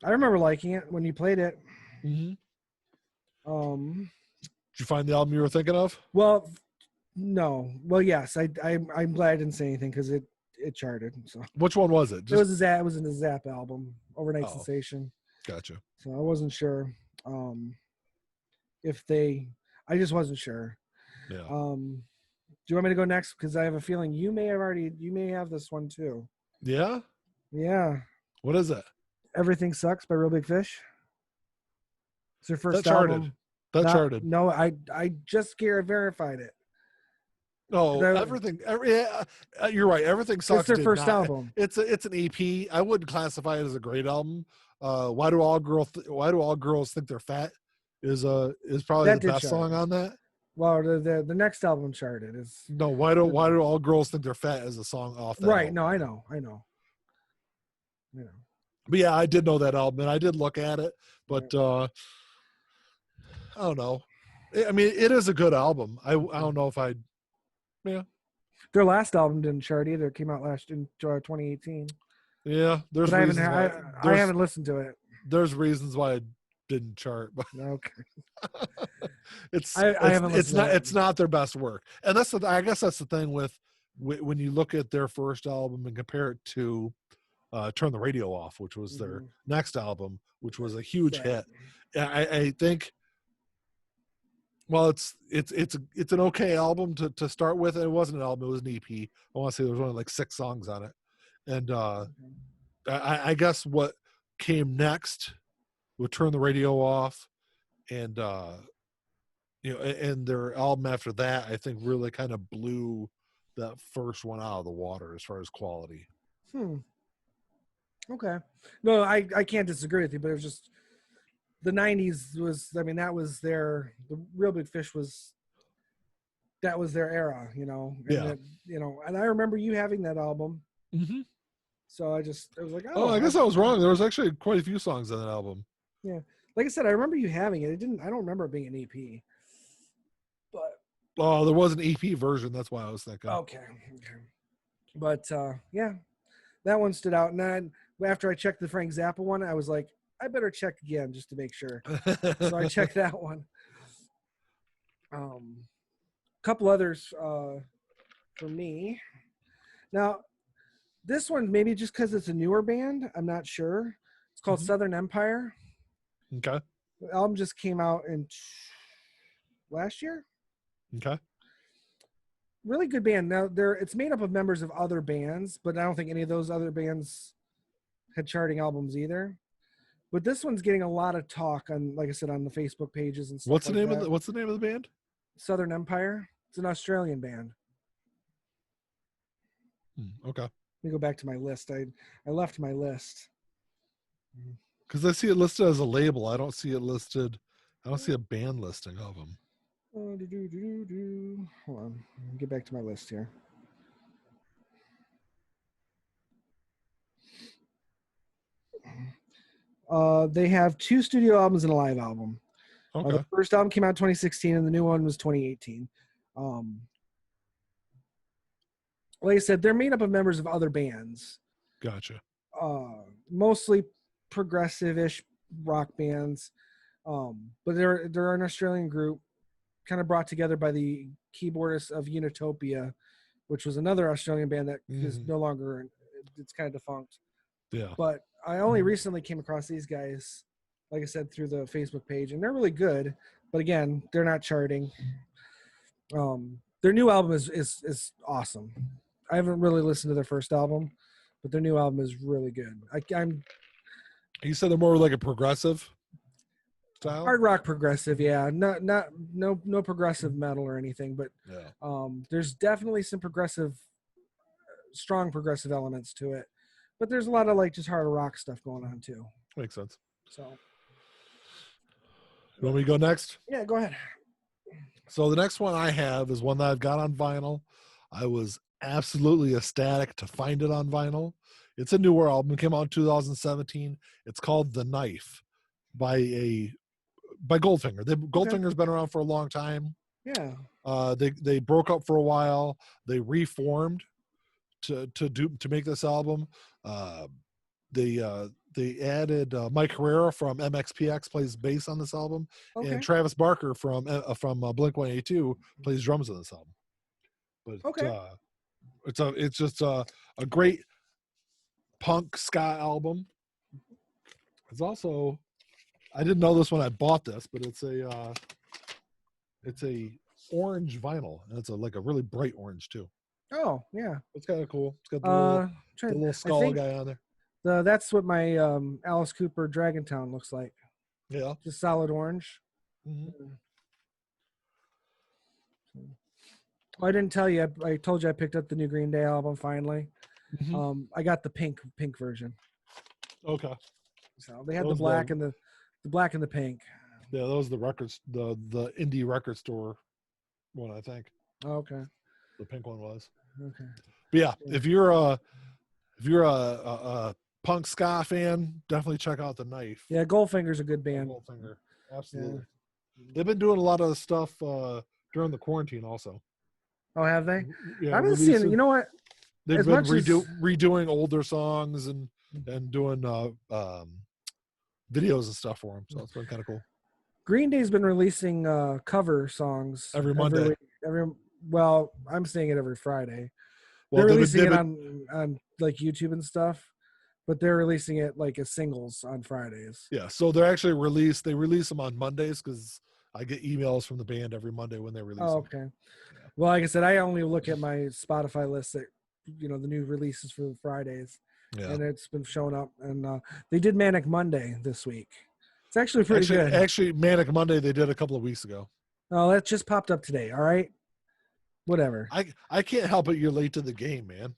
I remember liking it when you played it. Mm-hmm. Did you find the album you were thinking of? Well, no. Well, yes. I'm glad I didn't say anything because it charted. So which one was it? It was in the Zap album, Overnight Sensation. Gotcha. So I wasn't sure if they. I just wasn't sure. Yeah. Do you want me to go next? Because I have a feeling you may have this one too. Yeah. Yeah. What is it? Everything Sucks by Real Big Fish. It's their first that charted. album. That charted. No, I just verified it. Oh, you're right. Everything Sucks. It's their first album. It's an EP. I wouldn't classify it as a great album. Why do all girls think they're fat? Is probably the best song on that. Well, the next album charted is no. Why do all girls think they're fat? Is a song off that right? album. No, I know. But yeah, I did know that album, and I did look at it, but I don't know. I mean, it is a good album. I don't know if I'd. Yeah. Their last album didn't chart either. It came out in 2018. Yeah, I haven't listened to it. There's reasons why it didn't chart, but okay. It's not their best work, and I guess that's the thing with when you look at their first album and compare it to Turn the Radio Off, which was their next album, which was a huge hit. I think. Well, it's an okay album to start with. It wasn't an album; it was an EP. I want to say there was only like 6 songs on it, and I guess what came next would Turn the Radio Off, and and their album after that, I think really kind of blew that first one out of the water as far as quality. Okay, no, I can't disagree with you, but it was just. The 90s was, I mean, that was the Real Big Fish that was their era, and and I remember you having that album. Mm-hmm. So I was like, I guess I was wrong. There was actually quite a few songs on that album. Yeah. Like I said, I remember you having it. I don't remember it being an EP, but. There was an EP version. That's why I was thinking. Okay. But yeah, that one stood out. And then after I checked the Frank Zappa one, I was like, I better check again just to make sure. So I checked that one. Couple others for me. Now, this one maybe just because it's a newer band, I'm not sure. It's called Southern Empire. Okay. The album just came out in last year. Okay. Really good band. Now it's made up of members of other bands, but I don't think any of those other bands had charting albums either. But this one's getting a lot of talk on, like I said, on the Facebook pages and stuff. What's the name of the band? Southern Empire. It's an Australian band. Okay. Let me go back to my list. I left my list. Because I see it listed as a label. I don't see a band listing of them. Hold on. Let me get back to my list here. They have 2 studio albums and a live album. Okay. The first album came out in 2016 and the new one was 2018. Like I said, they're made up of members of other bands. Gotcha. Mostly progressive-ish rock bands. But they're an Australian group kind of brought together by the keyboardist of Unitopia, which was another Australian band that is no longer, it's kind of defunct. Yeah. But I only recently came across these guys, like I said, through the Facebook page, and they're really good. But again, they're not charting. Their new album is awesome. I haven't really listened to their first album, but their new album is really good. You said they're more like a progressive style. Hard rock progressive, yeah. No progressive metal or anything, but Yeah. there's definitely some strong progressive elements to it. But there's a lot of like just hard rock stuff going on too. Makes sense. So, you want me to go next? Yeah, go ahead. So the next one I have is one that I've got on vinyl. I was absolutely ecstatic to find it on vinyl. It's a newer album. It came out in 2017. It's called The Knife by Goldfinger. Goldfinger's been around for a long time. Yeah. They broke up for a while. They reformed to make this album. They added Mike Herrera from MXPX plays bass on this album, and Travis Barker from Blink-182 plays drums on this album. But it's just a great punk ska album. It's also, I didn't know this when I bought this, but it's a orange vinyl, and it's like a really bright orange too. Oh yeah, it's kind of cool. It's got the little skull guy on there. That's what my Alice Cooper Dragontown looks like. Yeah, just solid orange. Mm-hmm. I didn't tell you. I told you I picked up the new Green Day album finally. Mm-hmm. I got the pink version. Okay. So they had the black and the pink. Yeah, that was the records, the indie record store one, I think. Okay. The pink one was. Okay. But yeah, if you're a punk ska fan, definitely check out The Knife. Yeah, Goldfinger's a good band. Goldfinger, absolutely. Yeah. They've been doing a lot of stuff during the quarantine also. Oh, have they? Yeah, I've been seeing. You know what? They've been redoing older songs and doing videos and stuff for them. So it's been kind of cool. Green Day's been releasing cover songs every Monday. Well, I'm saying it every Friday. They're releasing it on like YouTube and stuff, but they're releasing it like as singles on Fridays. Yeah, so they're actually they release them on Mondays because I get emails from the band every Monday when they release them. Okay. Yeah. Well, like I said, I only look at my Spotify list that, the new releases for Fridays. Yeah. And it's been showing up. And they did Manic Monday this week. It's actually pretty good. Actually, Manic Monday they did a couple of weeks ago. Oh, that just popped up today. All right. Whatever. I can't help it. You're late to the game, man.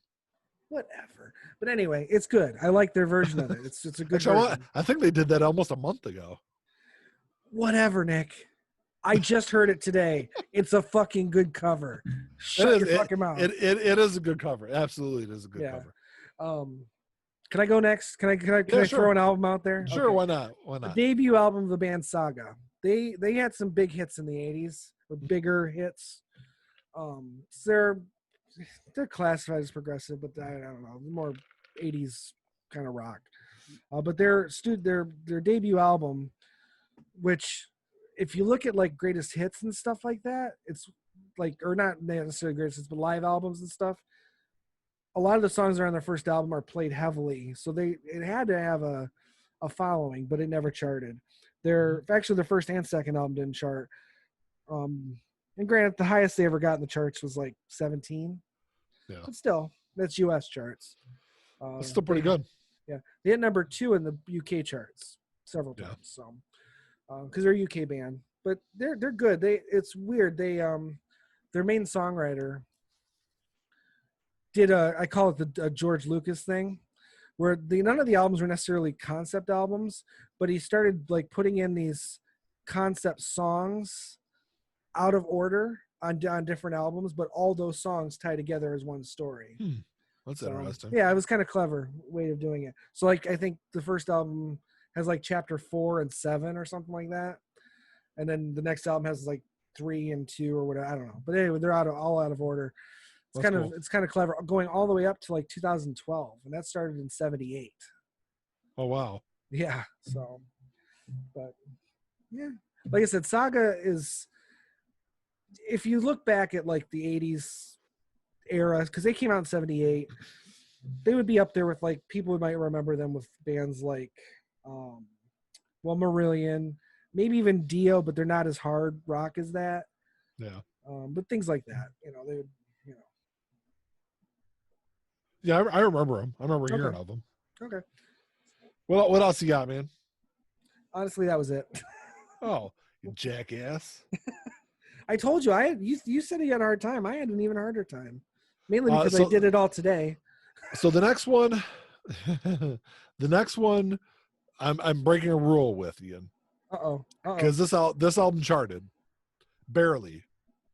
Whatever. But anyway, it's good. I like their version of it. It's a good version. I think they did that almost a month ago. Whatever, Nick. I just heard it today. It's a fucking good cover. Shut your fucking mouth. It is a good cover. Absolutely, it is a good cover. Can I go next? Can I throw an album out there? Sure, okay. Why not? The debut album of the band Saga. They had some big hits in the 80s, or bigger hits. So they're classified as progressive, but I don't know, more 80s kind of rock. But their debut album, which if you look at like greatest hits and stuff like that, it's like, or not necessarily greatest hits, but live albums and stuff. A lot of the songs that are on their first album are played heavily, so it had to have a following, but it never charted. Their first and second album didn't chart. And granted, the highest they ever got in the charts was like 17. Yeah. But still, that's U.S. charts. That's still pretty good. Yeah, they hit number 2 in the UK charts several times. So, because they're a UK band, but they're good. It's weird. Their main songwriter did I call it the George Lucas thing, where none of the albums were necessarily concept albums, but he started like putting in these concept songs out of order on different albums, but all those songs tie together as one story. That's interesting. Yeah, it was kind of clever way of doing it. So like I think the first album has like chapter 4 and 7 or something like that, and then the next album has like 3 and 2 or whatever. I don't know, but anyway, they're all out of order. It's kind of clever, going all the way up to like 2012, and that started in 78. Oh wow. Yeah. So, but yeah, like I said, Saga is, if you look back at like the 80s era, because they came out in 78, they would be up there with like people who might remember them with bands like Marillion, maybe even Dio, but they're not as hard rock as that. Yeah. But things like that, they would, Yeah, I remember them. I remember hearing of them. Okay. What else you got, man? Honestly, that was it. Oh, you jackass. I told you, you said you had a hard time. I had an even harder time. Mainly because I did it all today. So the next one, I'm breaking a rule with Ian. Because this album charted barely.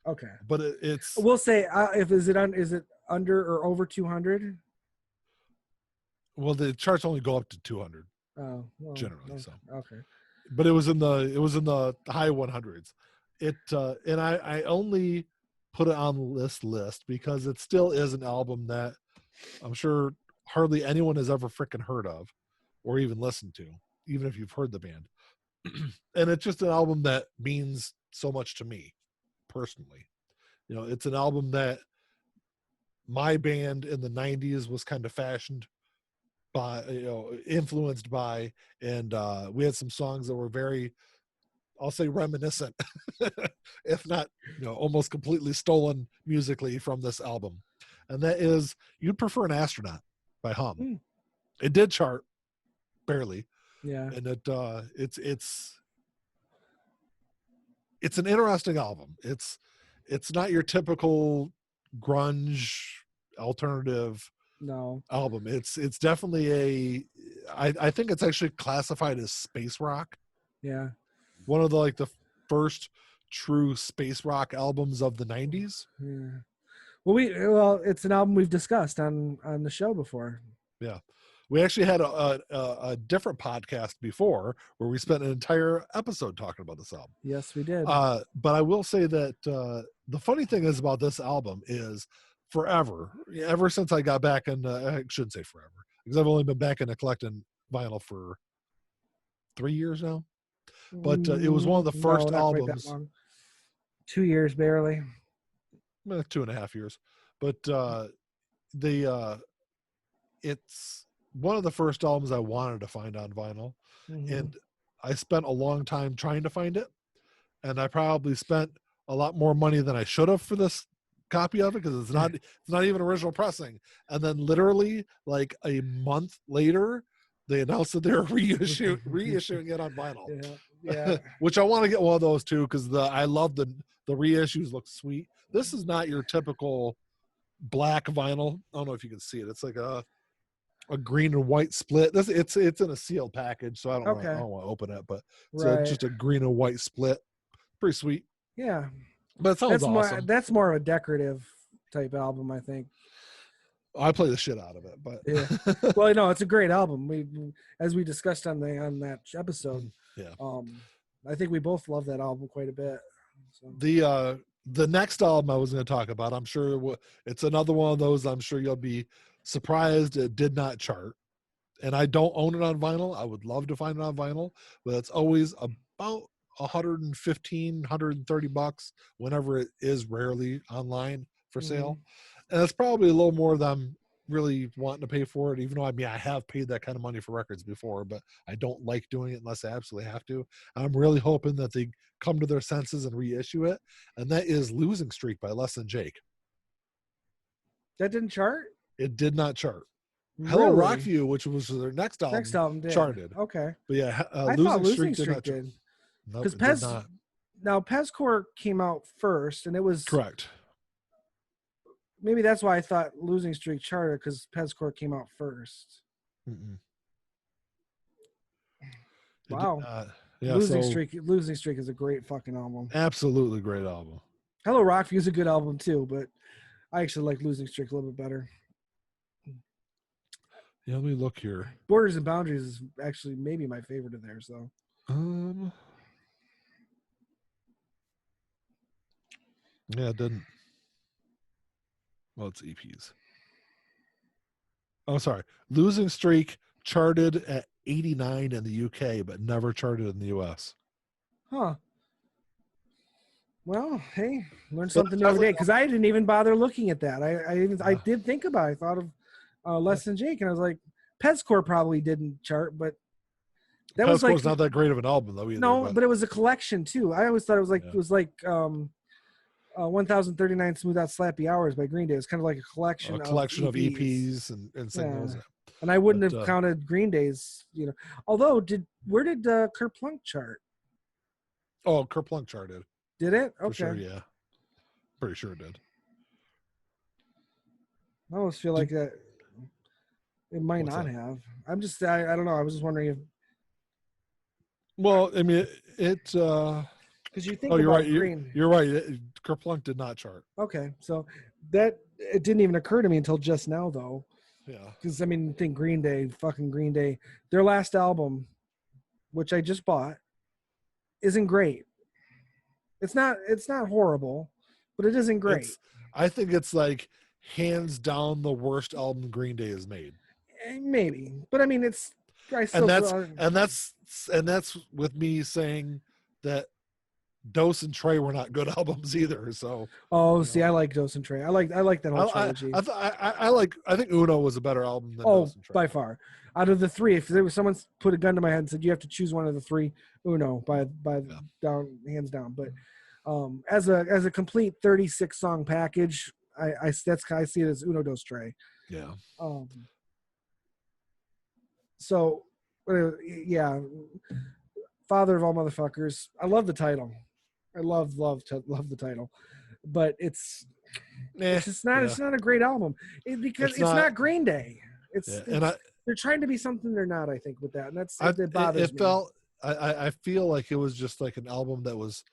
Okay. But it's. We'll say is it under or over 200? Well, the charts only go up to 200. Oh, well, generally. So okay. But it was in the high 100s. And I only put it on this list because it still is an album that I'm sure hardly anyone has ever freaking heard of or even listened to, even if you've heard the band. And it's just an album that means so much to me personally. You know, it's an album that my band in the 90s was kind of fashioned by, influenced by, and we had some songs that were very, I'll say, reminiscent, if not, almost completely stolen musically from this album. And that is You'd Prefer an Astronaut by Hum. It did chart barely. Yeah. And it's an interesting album. It's not your typical grunge alternative album. It's definitely I think it's actually classified as space rock. Yeah. One of the first true space rock albums of the 90s. Yeah. Well, it's an album we've discussed on the show before. Yeah. We actually had a different podcast before where we spent an entire episode talking about this album. Yes, we did. But I will say that the funny thing is about this album is ever since I got back in, I shouldn't say forever, because I've only been back into collecting vinyl for 3 years now. But it was one of the first albums. 2 years barely. 2.5 years. But it's one of the first albums I wanted to find on vinyl. Mm-hmm. And I spent a long time trying to find it. And I probably spent a lot more money than I should have for this copy of it, because it's not even original pressing. And then literally like a month later, they announced that they're reissuing it on vinyl. Yeah. Which I want to get one of those too, because I love the reissues. Look sweet. This is not your typical black vinyl. I don't know if you can see it. It's like a green and white split. It's in a sealed package, so I don't want to open it, but it's just a green and white split. Pretty sweet. Yeah. But it sounds awesome. That's more of a decorative type album, I think. I play the shit out of it, but yeah. Well, it's a great album. As we discussed on that episode. Yeah. I think we both love that album quite a bit. So. The next album I was going to talk about, I'm sure it's another one of those. I'm sure you'll be surprised it did not chart, and I don't own it on vinyl. I would love to find it on vinyl, but it's always about $115, $130 whenever it is rarely online for sale. And it's probably a little more than I'm really wanting to pay for it, even though I have paid that kind of money for records before, but I don't like doing it unless I absolutely have to. I'm really hoping that they come to their senses and reissue it, and that is Losing Streak by Less Than Jake. That didn't chart? It did not chart. Really? Hello Rockview, which was their next album did. Charted. Okay. But yeah, Losing Streak did. Because Pezcore came out first, and it was correct. Maybe that's why I thought Losing Streak charted, because Pezcore came out first. Wow. Yeah, Losing Streak is a great fucking album. Absolutely great album. Hello Rockview is a good album too, but I actually like Losing Streak a little bit better. Yeah, let me look here. Borders and Boundaries is actually maybe my favorite of theirs, though. Yeah, it didn't. Well, it's EPs. Oh, sorry. Losing Streak charted at 89 in the UK, but never charted in the US. Huh. Well, hey, learned something new every day, because I didn't even bother looking at that. I did think about it. I thought of Less Than Jake, and I was like, Pezcore probably didn't chart, but that was like not that great of an album though either. No, but it was a collection too. I always thought it was like 1039 Smooth Out Slappy Hours by Green Day. It's kind of like a collection of EPs and singles. Yeah. And I wouldn't But, have counted Green Day's, although where did Kerplunk chart? Oh, Kerplunk charted. Did it? Okay. For sure, yeah. Pretty sure it did. I almost feel like that it might not have. I'm just, I don't know. I was just wondering if. Well, I mean, it's because you think you're about right. Green. You're right. Kerplunk did not chart. Okay, so that it didn't even occur to me until just now, though. Yeah. Because I mean, think Green Day, fucking Green Day, their last album, which I just bought, isn't great. It's not horrible, but it isn't great. I think it's like hands down the worst album Green Day has made. Maybe, but I mean, it's. And that's with me saying that Dose and Trey were not good albums either. So. See, I like Dose and Trey. I like that whole trilogy. I think Uno was a better album than Dose and Trey. By far. Out of the three, if there was someone put a gun to my head and said you have to choose one of the three, Uno down, hands down. But as a complete 36 song package, I see it as Uno Dos Trey. Yeah. So, yeah, Father of All Motherfuckers. I love the title. I love the title, but it's just not. It's not a great album because it's not Green Day. They're trying to be something they're not. I think with that, and it bothers me. I feel like it was just like an album that was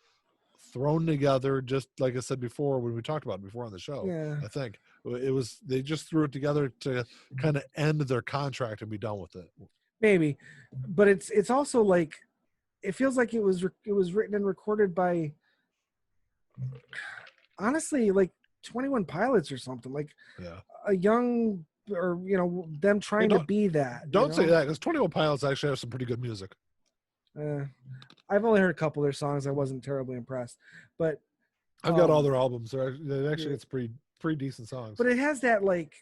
thrown together, just like I said before when we talked about it before on the show. Yeah. I think it was they just threw it together to kind of end their contract and be done with it. Maybe, but it's also like it feels like it was written and recorded by honestly like 21 Pilots or something, like a young or them trying to be that. Don't say that because 21 Pilots actually have some pretty good music. I've only heard a couple of their songs. I wasn't terribly impressed, but I've got all their albums. It's pretty decent songs. But it has that like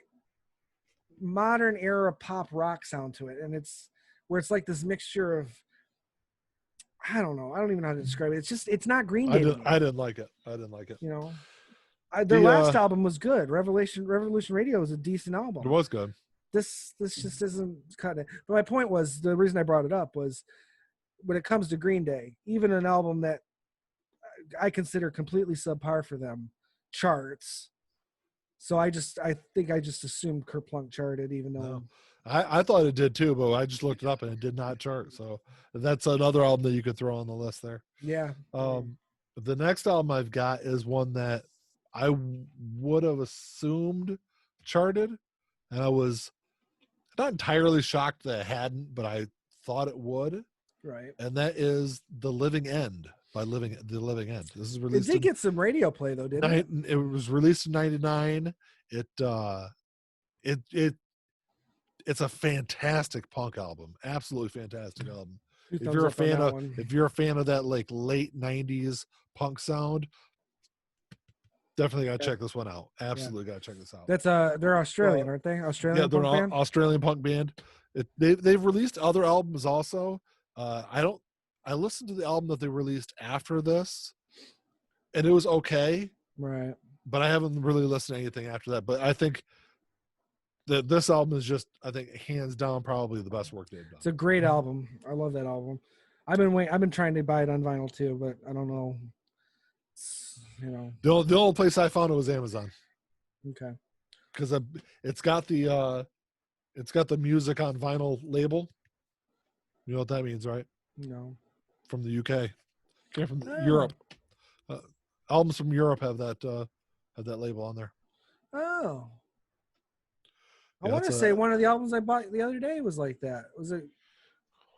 modern era pop rock sound to it, and it's like this mixture of I don't know. I don't even know how to describe it. It's not Green Day. I didn't like it. Their last album was good. Revolution Radio was a decent album. It was good. This just isn't cutting it. But my point was, the reason I brought it up was when it comes to Green Day, even an album that I consider completely subpar for them charts. So I think I just assumed Kerplunk charted, even though. No. I thought it did too, but I just looked it up and it did not chart. So that's another album that you could throw on the list there. Yeah. The next album I've got is one that I would have assumed charted, and I was not entirely shocked that it hadn't, but I thought it would. Right. And that is The Living End by The Living End. This is released. It did get some radio play though, didn't it? It was released in '99. It's a fantastic punk album. Absolutely fantastic album. If you're a fan of that like late '90s punk sound, definitely gotta check this one out. Absolutely gotta check this out. That's they're Australian, aren't they? Australian. Yeah, they're an Australian punk band. They've released other albums also. I listened to the album that they released after this, and it was okay. Right. But I haven't really listened to anything after that. But I think that this album is just, I think, hands down, probably the best work they've done. It's a great album. I love that album. I've been trying to buy it on vinyl too, but I don't know. The only place I found it was Amazon. Okay. Because it's got the music on vinyl label. You know what that means, right? No. From the UK. Came from Europe. Albums from Europe have that label on there. Oh. I want to say one of the albums I bought the other day was like that. Was it?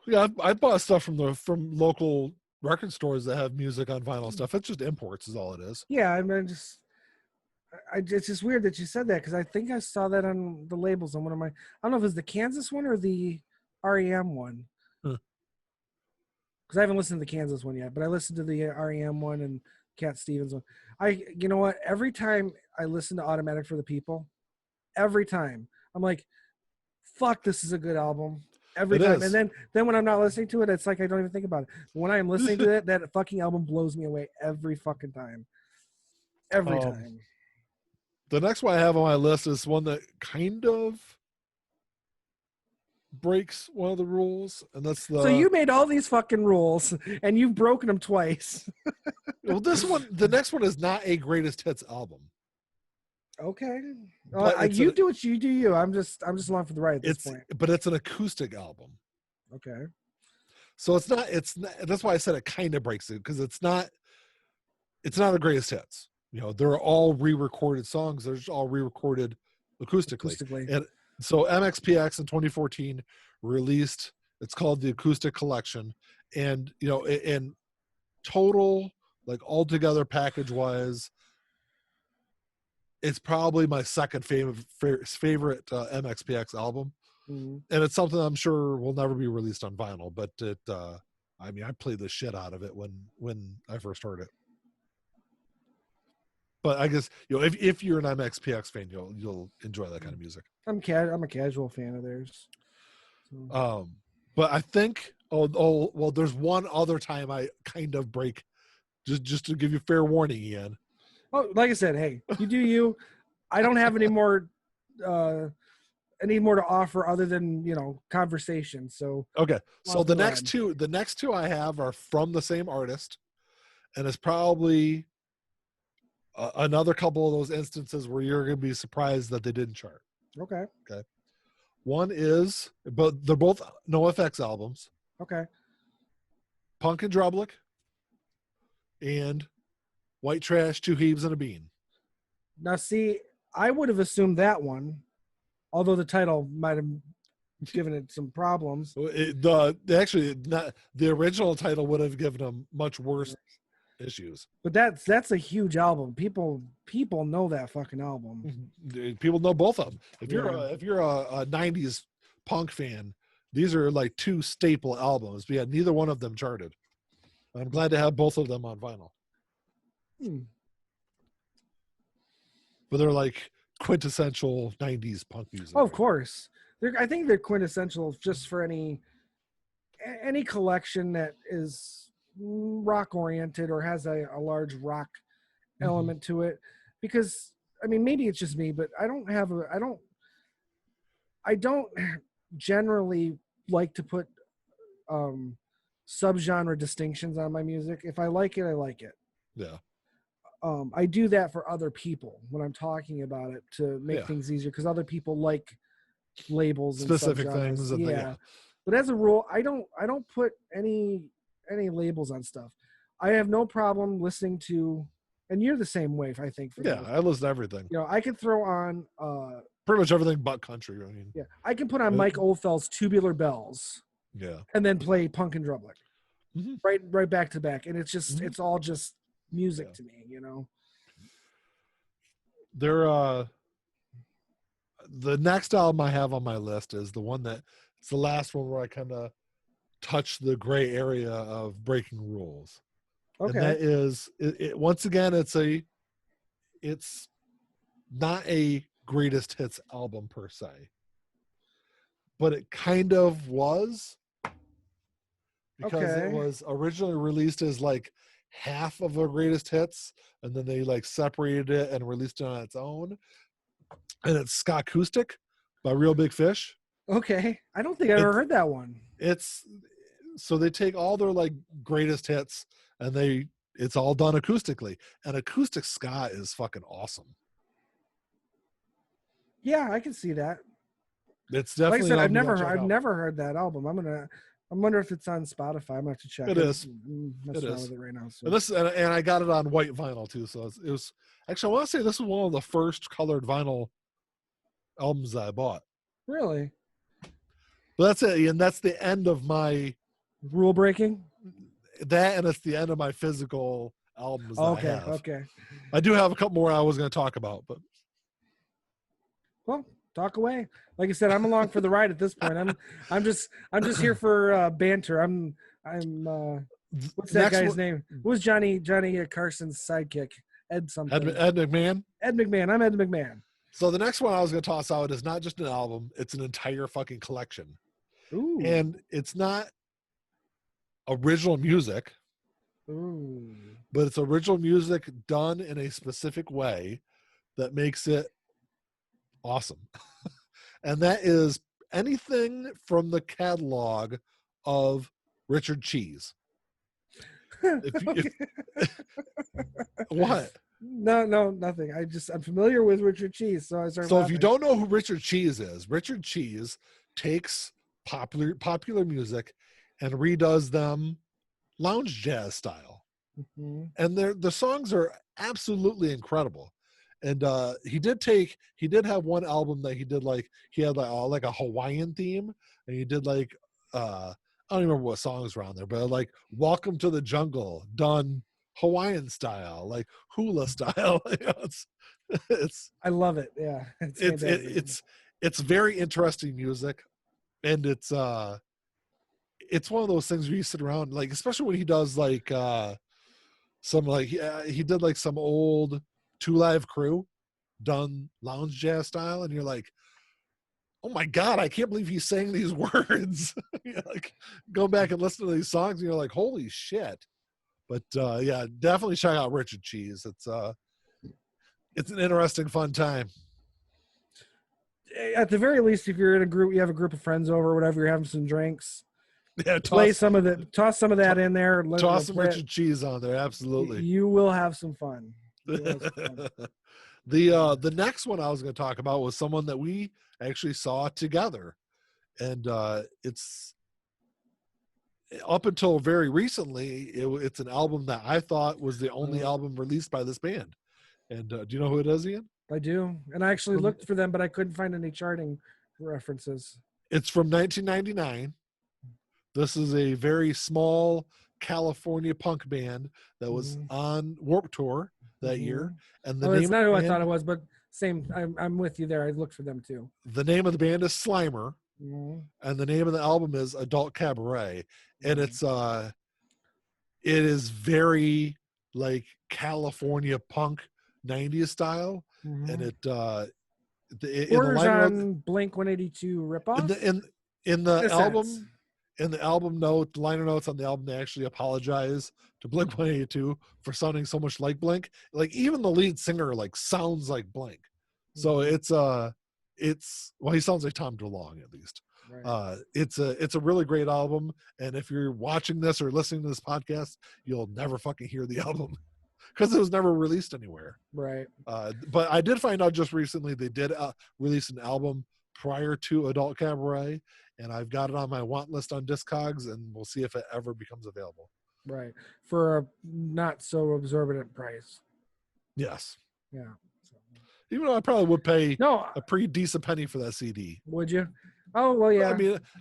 Yeah, I bought stuff from local record stores that have music on vinyl stuff. It's just imports, is all it is. Yeah, I mean, it's just weird that you said that because I think I saw that on the labels on one of my. I don't know if it was the Kansas one or the REM one. Because I haven't listened to the Kansas one yet, but I listened to the REM one and Cat Stevens one. You know what? Every time I listen to Automatic for the People, every time I'm like, fuck, this is a good album. Every time. And then when I'm not listening to it, it's like I don't even think about it. When I am listening to it, that fucking album blows me away every fucking time. Every time. The next one I have on my list is one that kind of breaks one of the rules, and that's So you made all these fucking rules, and you've broken them twice. well, the next one is not a greatest hits album. Okay, But you do what you do. You, I'm just along for the ride at this point. But it's an acoustic album. Okay. So it's not. That's why I said it kind of breaks it, because it's not a greatest hits. They're all re-recorded songs. They're just all re-recorded acoustically. And so MXPX in 2014 released. It's called the Acoustic Collection, and in total, like altogether, package wise, it's probably my second favorite MXPX album. Mm-hmm. And it's something I'm sure will never be released on vinyl, but I played the shit out of it when I first heard it. But I guess if you're an MXPX fan, you'll enjoy that kind of music. I'm a casual fan of theirs. So. But I think well, there's one other time I kind of break, just to give you fair warning, Ian. Oh, like I said, hey, you do you. I don't have any more to offer other than conversation. So okay, so the next two I have are from the same artist, and it's probably another couple of those instances where you're going to be surprised that they didn't chart. Okay. One is, but they're both NoFX albums. Okay. Punk and Drublic and White Trash, Two Heaves and a Bean. Now, see, I would have assumed that one, although the title might have given it some problems. The original title would have given them much worse issues. But that's a huge album. People know that fucking album. People know both of them. If you're a 90s punk fan, these are like two staple albums. But yeah, neither one of them charted. I'm glad to have both of them on vinyl. But they're like quintessential 90s punk music. Oh, of course. I think they're quintessential just for any collection that is rock oriented or has a large rock element to it, because maybe it's just me, but I don't generally like to put subgenre distinctions on my music. If I like it, I like it. Yeah. I do that for other people when I'm talking about it to make things easier, because other people like labels and specific things. And But as a rule, I don't put any labels on stuff. I have no problem listening to, and you're the same way, I think. I listen to everything. I could throw on pretty much everything but country. I can put on Mike Oldfield's Tubular Bells. Yeah. And then play Punk and Drublic. Mm-hmm. Right back to back, and it's just it's all just music to me. They're the next album I have on my list is the one it's the last one where I kind of touch the gray area of breaking rules. Okay. And that is it once again, it's not a greatest hits album per se, but it kind of was, because it was originally released as like half of the greatest hits, and then they like separated it and released it on its own. And it's Ska Acoustic by Real Big Fish. Okay. I don't think I ever heard that one. So they take all their like greatest hits and it's all done acoustically. And acoustic ska is fucking awesome. Yeah, I can see that. It's definitely, like I said, I've never heard that album. I wonder if it's on Spotify. I'm gonna have to check. It is. It is. With it right now. So. And I got it on white vinyl too. So it was actually, I want to say this was one of the first colored vinyl albums that I bought. Really? But that's it, and that's the end of my rule breaking. That, and it's the end of my physical albums. Okay. I have. Okay. I do have a couple more I was going to talk about, but well, talk away. Like I said, I'm along for the ride at this point. I'm just here for banter. I'm what's that guy's name? Who's Johnny Carson's sidekick? Ed something. Ed McMahon. Ed McMahon. I'm Ed McMahon. So the next one I was going to toss out is not just an album; it's an entire fucking collection. Ooh. And it's not original music. Ooh. But it's original music done in a specific way that makes it awesome. And that is anything from the catalog of Richard Cheese. Okay. What? No, nothing. I'm familiar with Richard Cheese, so I started So laughing. if you don't know who Richard Cheese is, Richard Cheese takes popular music and redoes them lounge jazz style. Mm-hmm. And the songs are absolutely incredible. And he did have one album that he had like a Hawaiian theme, and he did like I don't remember what songs were on there, but like Welcome to the Jungle done Hawaiian style, like hula style. It's I love it. Yeah, it's very interesting music, and it's one of those things where you sit around, like, especially when he does like some like he did like some old Two Live Crew done lounge jazz style, and you're like, oh my god, I can't believe he's saying these words. Like, go back and listen to these songs and you're like, holy shit. But yeah, definitely check out Richard Cheese. It's an interesting, fun time. At the very least, if you're in a group, you have a group of friends over, or whatever, you're having some drinks. Yeah, toss some of that in there. Toss some Richard Cheese on there. Absolutely. You will have some fun. The next one I was going to talk about was someone that we actually saw together, and it's up until very recently, it's an album that I thought was the only album released by this band. And do you know who it is, Ian? I do, and I actually looked for them, but I couldn't find any charting references. It's from 1999. This is a very small California punk band that was on Warped Tour that year. And it's not who I thought it was, but same. I'm with you there. I looked for them too. The name of the band is Slimer, and the name of the album is Adult Cabaret. And it is very like California punk 90s style, and it borders on Blink 182 ripoff. In the album note, the liner notes on the album, they actually apologize to Blink 182 for sounding so much like Blink. Like, even the lead singer like sounds like Blink. So it's he sounds like Tom DeLonge at least. Right. It's a really great album, and if you're watching this or listening to this podcast, you'll never fucking hear the album because it was never released anywhere. Right. But I did find out just recently they did release an album prior to Adult Cabaret, and I've got it on my want list on Discogs, and we'll see if it ever becomes available. Right. For a not so exorbitant price. Yes. Yeah. Even though I probably would pay a pretty decent penny for that CD. Would you? Oh, well, yeah.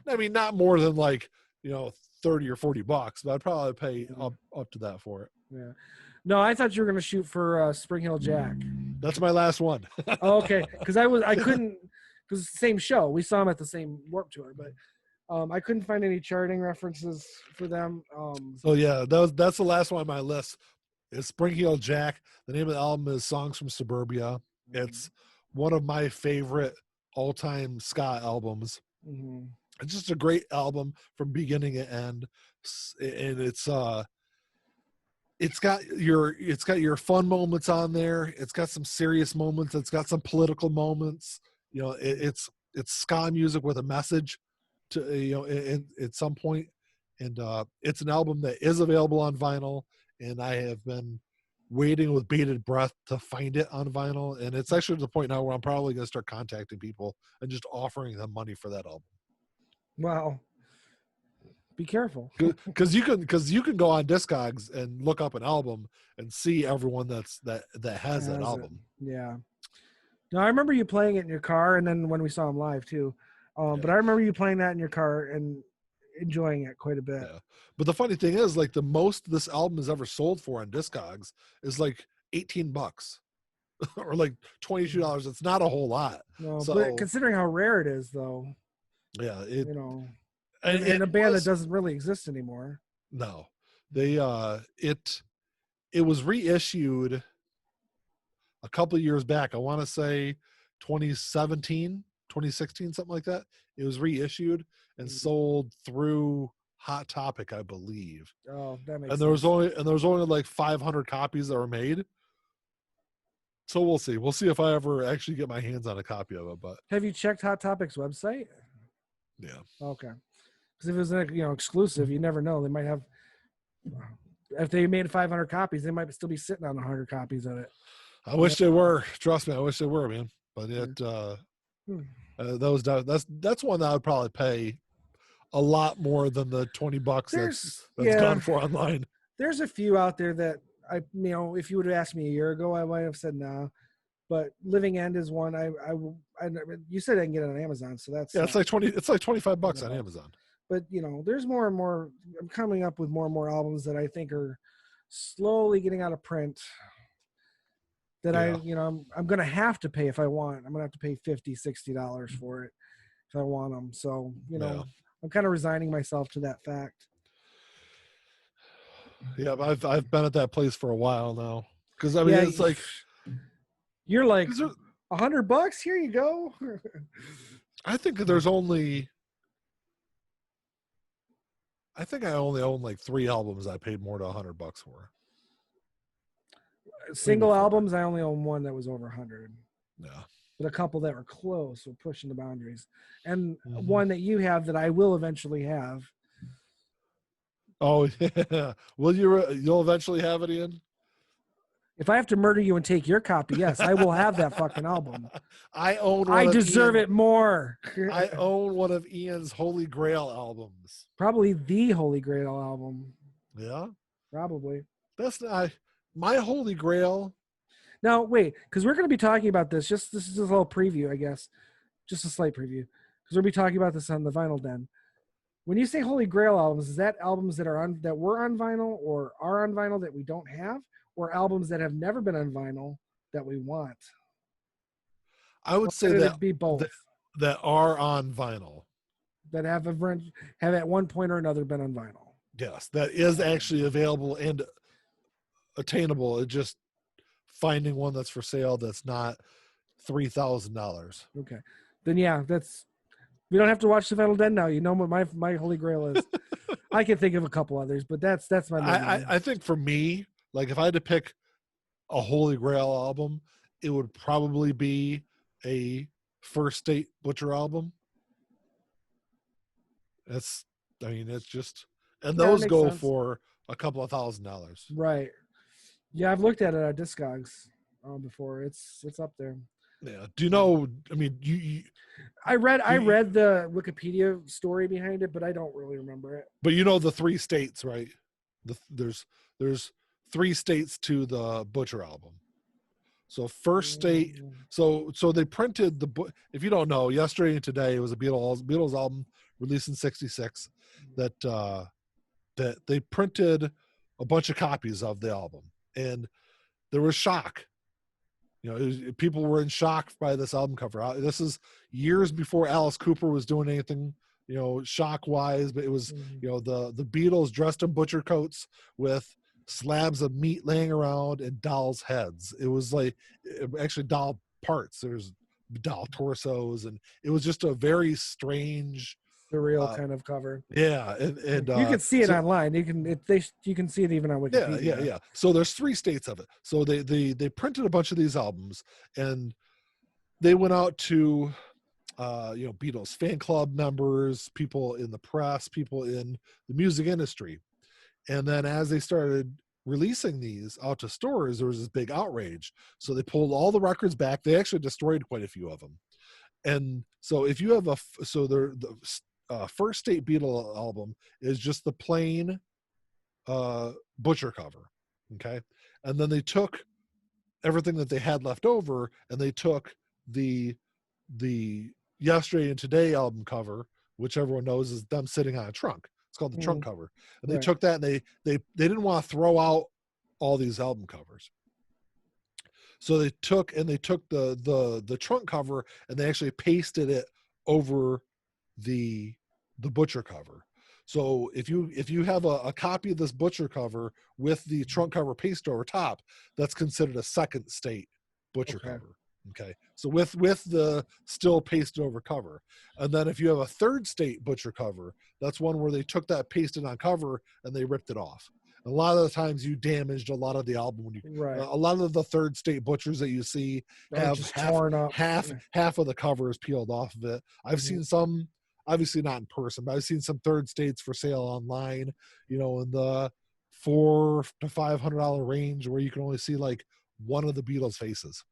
I mean, not more than like, $30 or $40, but I'd probably pay up to that for it. Yeah. No, I thought you were going to shoot for Spring Hill Jack. That's my last one. Oh, okay. Because I couldn't, because it's the same show. We saw them at the same Warped Tour, but I couldn't find any charting references for them. So yeah, that's the last one on my list. Is Spring Hill Jack. The name of the album is Songs from Suburbia. It's one of my favorite all-time ska albums. It's just a great album from beginning to end, and it's got your fun moments on there. It's got some serious moments. It's got some political moments. It's ska music with a message to at some point, and it's an album that is available on vinyl, and I have been waiting with bated breath to find it on vinyl, and it's actually to the point now where I'm probably going to start contacting people and just offering them money for that album. Wow. Be careful. Because you can go on Discogs and look up an album and see everyone that has that album. Yeah. No, I remember you playing it in your car, and then when we saw him live too. But I remember you playing that in your car and enjoying it quite a bit. Yeah. But the funny thing is, like, the most this album has ever sold for on Discogs is like $18 or like $22. It's not a whole lot. No, but considering how rare it is, though. Yeah, and a band that doesn't really exist anymore. No, they it was reissued a couple of years back. I want to say 2017, 2016, something like that. It was reissued and sold through Hot Topic, I believe. Oh, that makes sense. There was only like 500 copies that were made. So we'll see. We'll see if I ever actually get my hands on a copy of it. But have you checked Hot Topic's website? Yeah. Okay. Because if it was exclusive, you never know. They might have. If they made 500 copies, they might still be sitting on 100 copies of it. I wish they were. Trust me, I wish they were, man. But that's one that I would probably pay a lot more than the $20 that's gone for online. There's a few out there that if you would have asked me a year ago, I might have said no. But Living End is one. You said I can get it on Amazon, so that's it's like $25 on Amazon. But there's more and more. I'm coming up with more and more albums that I think are slowly getting out of print. That I'm gonna have to pay if I want. I'm gonna have to pay $50-$60 for it if I want them. So I'm kind of resigning myself to that fact. Yeah, I've been at that place for a while now. Because I mean, it's like you're like $100. Here you go. I think there's only. I think I only own like 3 albums I paid more than $100 for. Single albums, I only own one that was over 100. Yeah. But a couple that were close, were pushing the boundaries, and one that you have that I will eventually have. Oh yeah, you'll eventually have it, Ian? If I have to murder you and take your copy, yes, I will have that fucking album. I deserve it more. I own one of Ian's Holy Grail albums. Probably the Holy Grail album. Yeah? Probably. That's not my Holy Grail. Now, wait, because we're going to be talking about this. This is a little preview, I guess. Just a slight preview. Because we'll be talking about this on the Vinyl Den. When you say Holy Grail albums, is that albums that were on vinyl or are on vinyl that we don't have? Or albums that have never been on vinyl that we want? I would say that be both. That are on vinyl. That have at one point or another been on vinyl. Yes, that is actually available and attainable. It's just finding one that's for sale that's not $3,000. Okay. Then we don't have to watch the Vinyl Den now. You know what my Holy Grail is. I can think of a couple others, but that's my main I think for me, like if I had to pick a Holy Grail album, it would probably be a First State Butcher album. It's just, and those go sense. For a couple of $1,000. Right. Yeah, I've looked at it at Discogs before. It's up there. Yeah. Do you know? I mean, I read the Wikipedia story behind it, but I don't really remember it. But you know the 3 states, right? There's 3 states to the Butcher album. So First State. So they printed if you don't know, Yesterday and Today was a Beatles album released in '66 that they printed a bunch of copies of the album, and there was shock. People were in shock by this album cover. This is years before Alice Cooper was doing anything, shock wise, but it was, the Beatles dressed in butcher coats with slabs of meat laying around and dolls' heads. It was like actually doll parts. There's doll torsos, and it was just a very strange, surreal kind of cover. Yeah, and you can see it online. You can see it even on Wikipedia. Yeah. So there's 3 states of it. So they printed a bunch of these albums, and they went out to Beatles fan club members, people in the press, people in the music industry. And then as they started releasing these out to stores, there was this big outrage. So they pulled all the records back. They actually destroyed quite a few of them. And so if you have the First State Beatle album is just the plain Butcher cover. Okay. And then they took everything that they had left over, and they took the Yesterday and Today album cover, which everyone knows is them sitting on a trunk. It's called the trunk cover. And they took that, and they didn't want to throw out all these album covers. So they took the trunk cover, and they actually pasted it over the Butcher cover. So if you have a copy of this Butcher cover with the trunk cover pasted over top, that's considered a second state Butcher cover. Okay. So with the still pasted over cover. And then if you have a third state Butcher cover, that's one where they took that pasted on cover and they ripped it off. A lot of the times you damaged a lot of the album when a lot of the third state Butchers that you see have torn up. half of the cover is peeled off of it. I've seen some obviously not in person, but I've seen some third states for sale online, in the $400 to $500 range, where you can only see like one of the Beatles faces.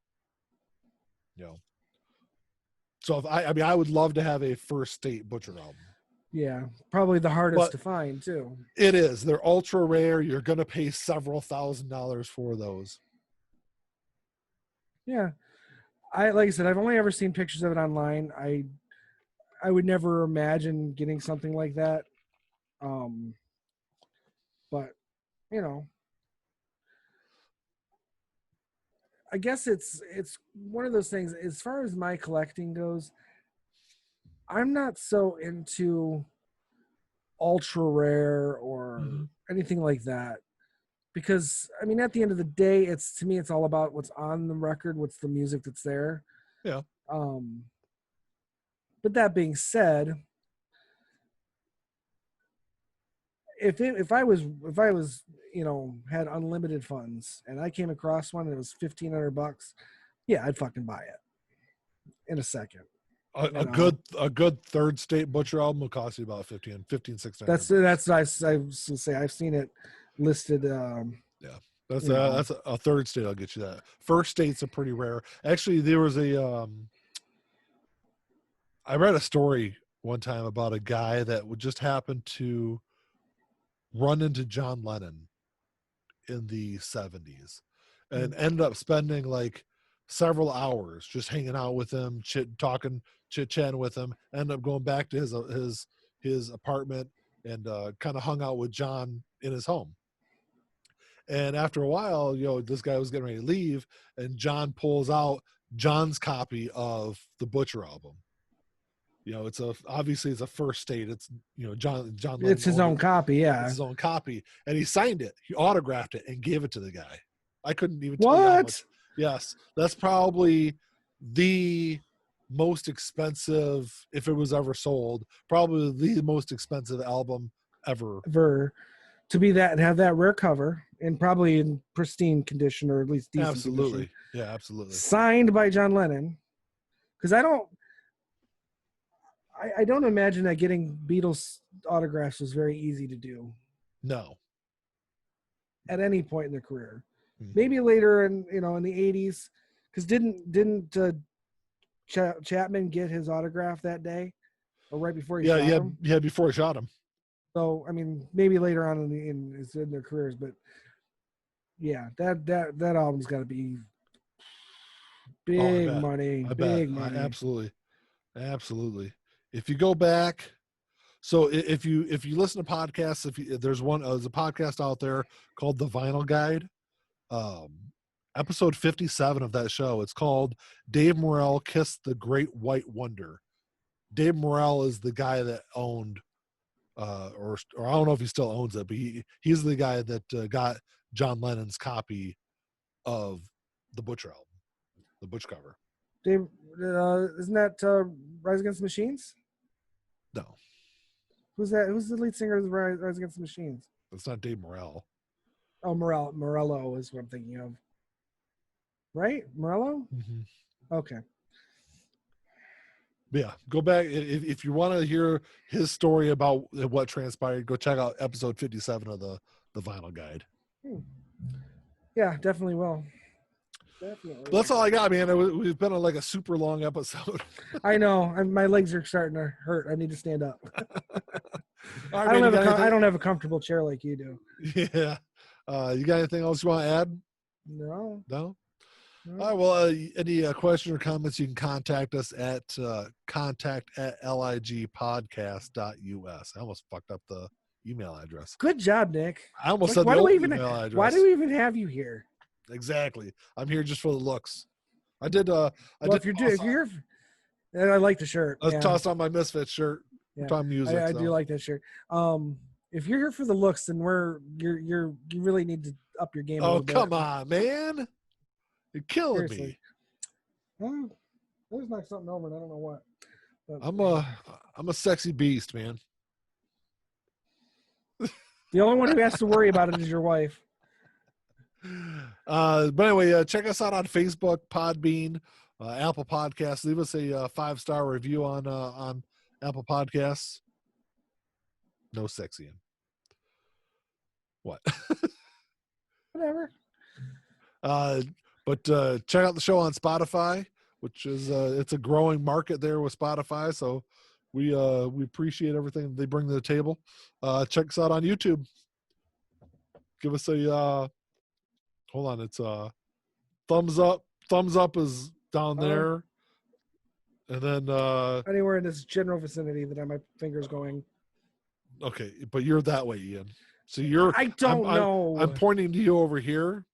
So if I would love to have a first state Butcher album. Yeah, probably the hardest to find too. It is. They're ultra rare. You're going to pay several $1,000s for those. Yeah. Like I said, I've only ever seen pictures of it online. I would never imagine getting something like that. But I guess it's one of those things. As far as my collecting goes, I'm not so into ultra rare or anything like that, because I mean, at the end of the day, to me it's all about what's on the record, what's the music that's there. Yeah. But that being said, if I was had unlimited funds and I came across one and it was $1,500, yeah, I'd fucking buy it in a second. A good third state Butcher album will cost you about $1,500-$1,600. That's what I was gonna say. I've seen it listed. Yeah, that's a third state. I'll get you that. First states are pretty rare. Actually, there was I read a story one time about a guy that would just happen to run into John Lennon in the 70s and ended up spending like several hours just hanging out with him, chit-chatting with him, ended up going back to his apartment and kind of hung out with John in his home. And after a while, this guy was getting ready to leave, and John pulls out John's copy of the Butcher album. Obviously it's a first state. It's John Lennon. It's his own copy, yeah. It's his own copy, and he signed it. He autographed it and gave it to the guy. I couldn't even tell you how much. much. Yes, that's probably the most expensive, if it was ever sold, probably the most expensive album ever. To be that and have that rare cover and probably in pristine condition, or at least decent absolutely condition. Yeah, absolutely. Signed by John Lennon, because I don't imagine that getting Beatles autographs was very easy to do. No. At any point in their career. Maybe later in the 80s, because didn't Chapman get his autograph that day, or right before he shot him? Yeah, before he shot him. So I mean, maybe later on in their careers, but yeah, that album's got to be big money. Big money. Absolutely. If you go back, so if you listen to podcasts, there's a podcast out there called The Vinyl Guide. Episode 57 of that show, it's called Dave Morell Kissed the Great White Wonder. Dave Morell is the guy that owned or I don't know if he still owns it, but he's the guy that got John Lennon's copy of the Butcher album, the Butch cover. Dave, isn't that Rise Against the Machines? No. Who's that? Who's the lead singer of Rise Against the Machines? It's not Dave Morell. Oh, Morello is what I'm thinking of. Right? Morello? Mm-hmm. Okay. Yeah, go back. If you want to hear his story about what transpired, go check out episode 57 of the Vinyl Guide. Yeah, definitely will. That's all I got, man. We've been on like a super long episode. I know. My legs are starting to hurt. I need to stand up. Right, I don't have a comfortable chair like you do. Yeah. You got anything else you want to add? No. All right. Well, any questions or comments, you can contact us at contact@ligpodcast.us. I almost fucked up the email address. Good job, Nick. I almost said the old email address. Why do we even have you here? Exactly. I'm here just for the looks. If you're here, I like the shirt. I tossed on my Misfits shirt. Yeah. Time music. I do like that shirt. If you're here for the looks, then you really need to up your game. Oh, come on, man. You're killing me. Well, there's like something over, and I don't know what. But, I'm a sexy beast, man. The only one who has to worry about it is your wife. But anyway, check us out on Facebook, Podbean, Apple Podcasts. Leave us a 5-star review on Apple Podcasts. No sex, Ian. What? Whatever. But check out the show on Spotify, which is it's a growing market there with Spotify. So we appreciate everything they bring to the table. Check us out on YouTube. Give us a hold on, it's thumbs up. Thumbs up is down there. And then anywhere in this general vicinity that my finger's going. Okay, but you're that way, Ian. So you're I don't know. I'm pointing to you over here.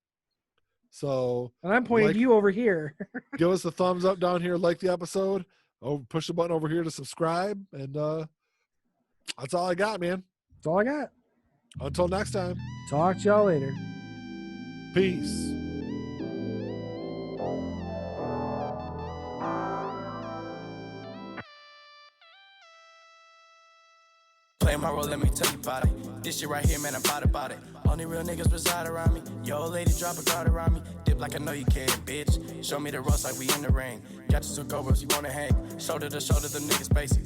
So and I'm pointing to you over here. Give us a thumbs up down here, like the episode. Oh, push the button over here to subscribe, and that's all I got, man. That's all I got. Until next time. Talk to y'all later. Peace. Play my role, let me tell you about it. This shit right here, man, I'm about it. Only real niggas reside around me. Yo, old lady, drop a guard around me. Dip like I know you can, bitch. Show me the ropes like we in the ring. Got you some cobras, you wanna hang. Shoulder to shoulder, them niggas basic.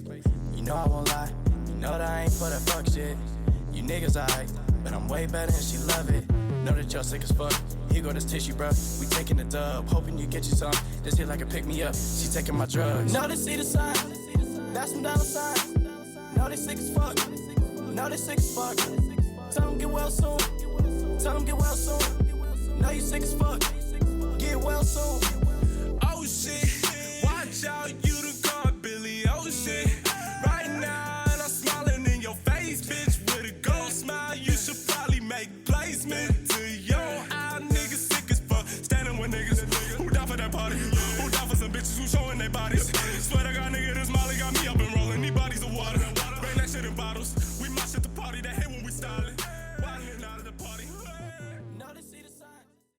You know I won't lie. You know that I ain't for that fuck shit. You niggas alright, but I'm way better and she love it. Know that y'all sick as fuck. Here go this tissue, bruh. We taking the dub, hoping you get you some. This hit like a pick me up. She taking my drugs. Know they see the sign. That's some dollar signs. Know they sick as fuck. Know they sick as fuck. Tell them get well soon. Tell them get well soon. Know you sick as fuck. Get well soon. Oh shit. Watch out, you done caught Billy. Oh shit. Right now, and I'm smiling in your face, bitch. With a gold smile, you should probably make placement to your eye. Niggas sick as fuck. Standing with niggas who down for that party. Who down for some bitches who showing their bodies. Swear to God, nigga, this Molly got me up and rolling. These bodies of water. Bring that shit in bottles. We mosh at the party. That hit when we stylin'.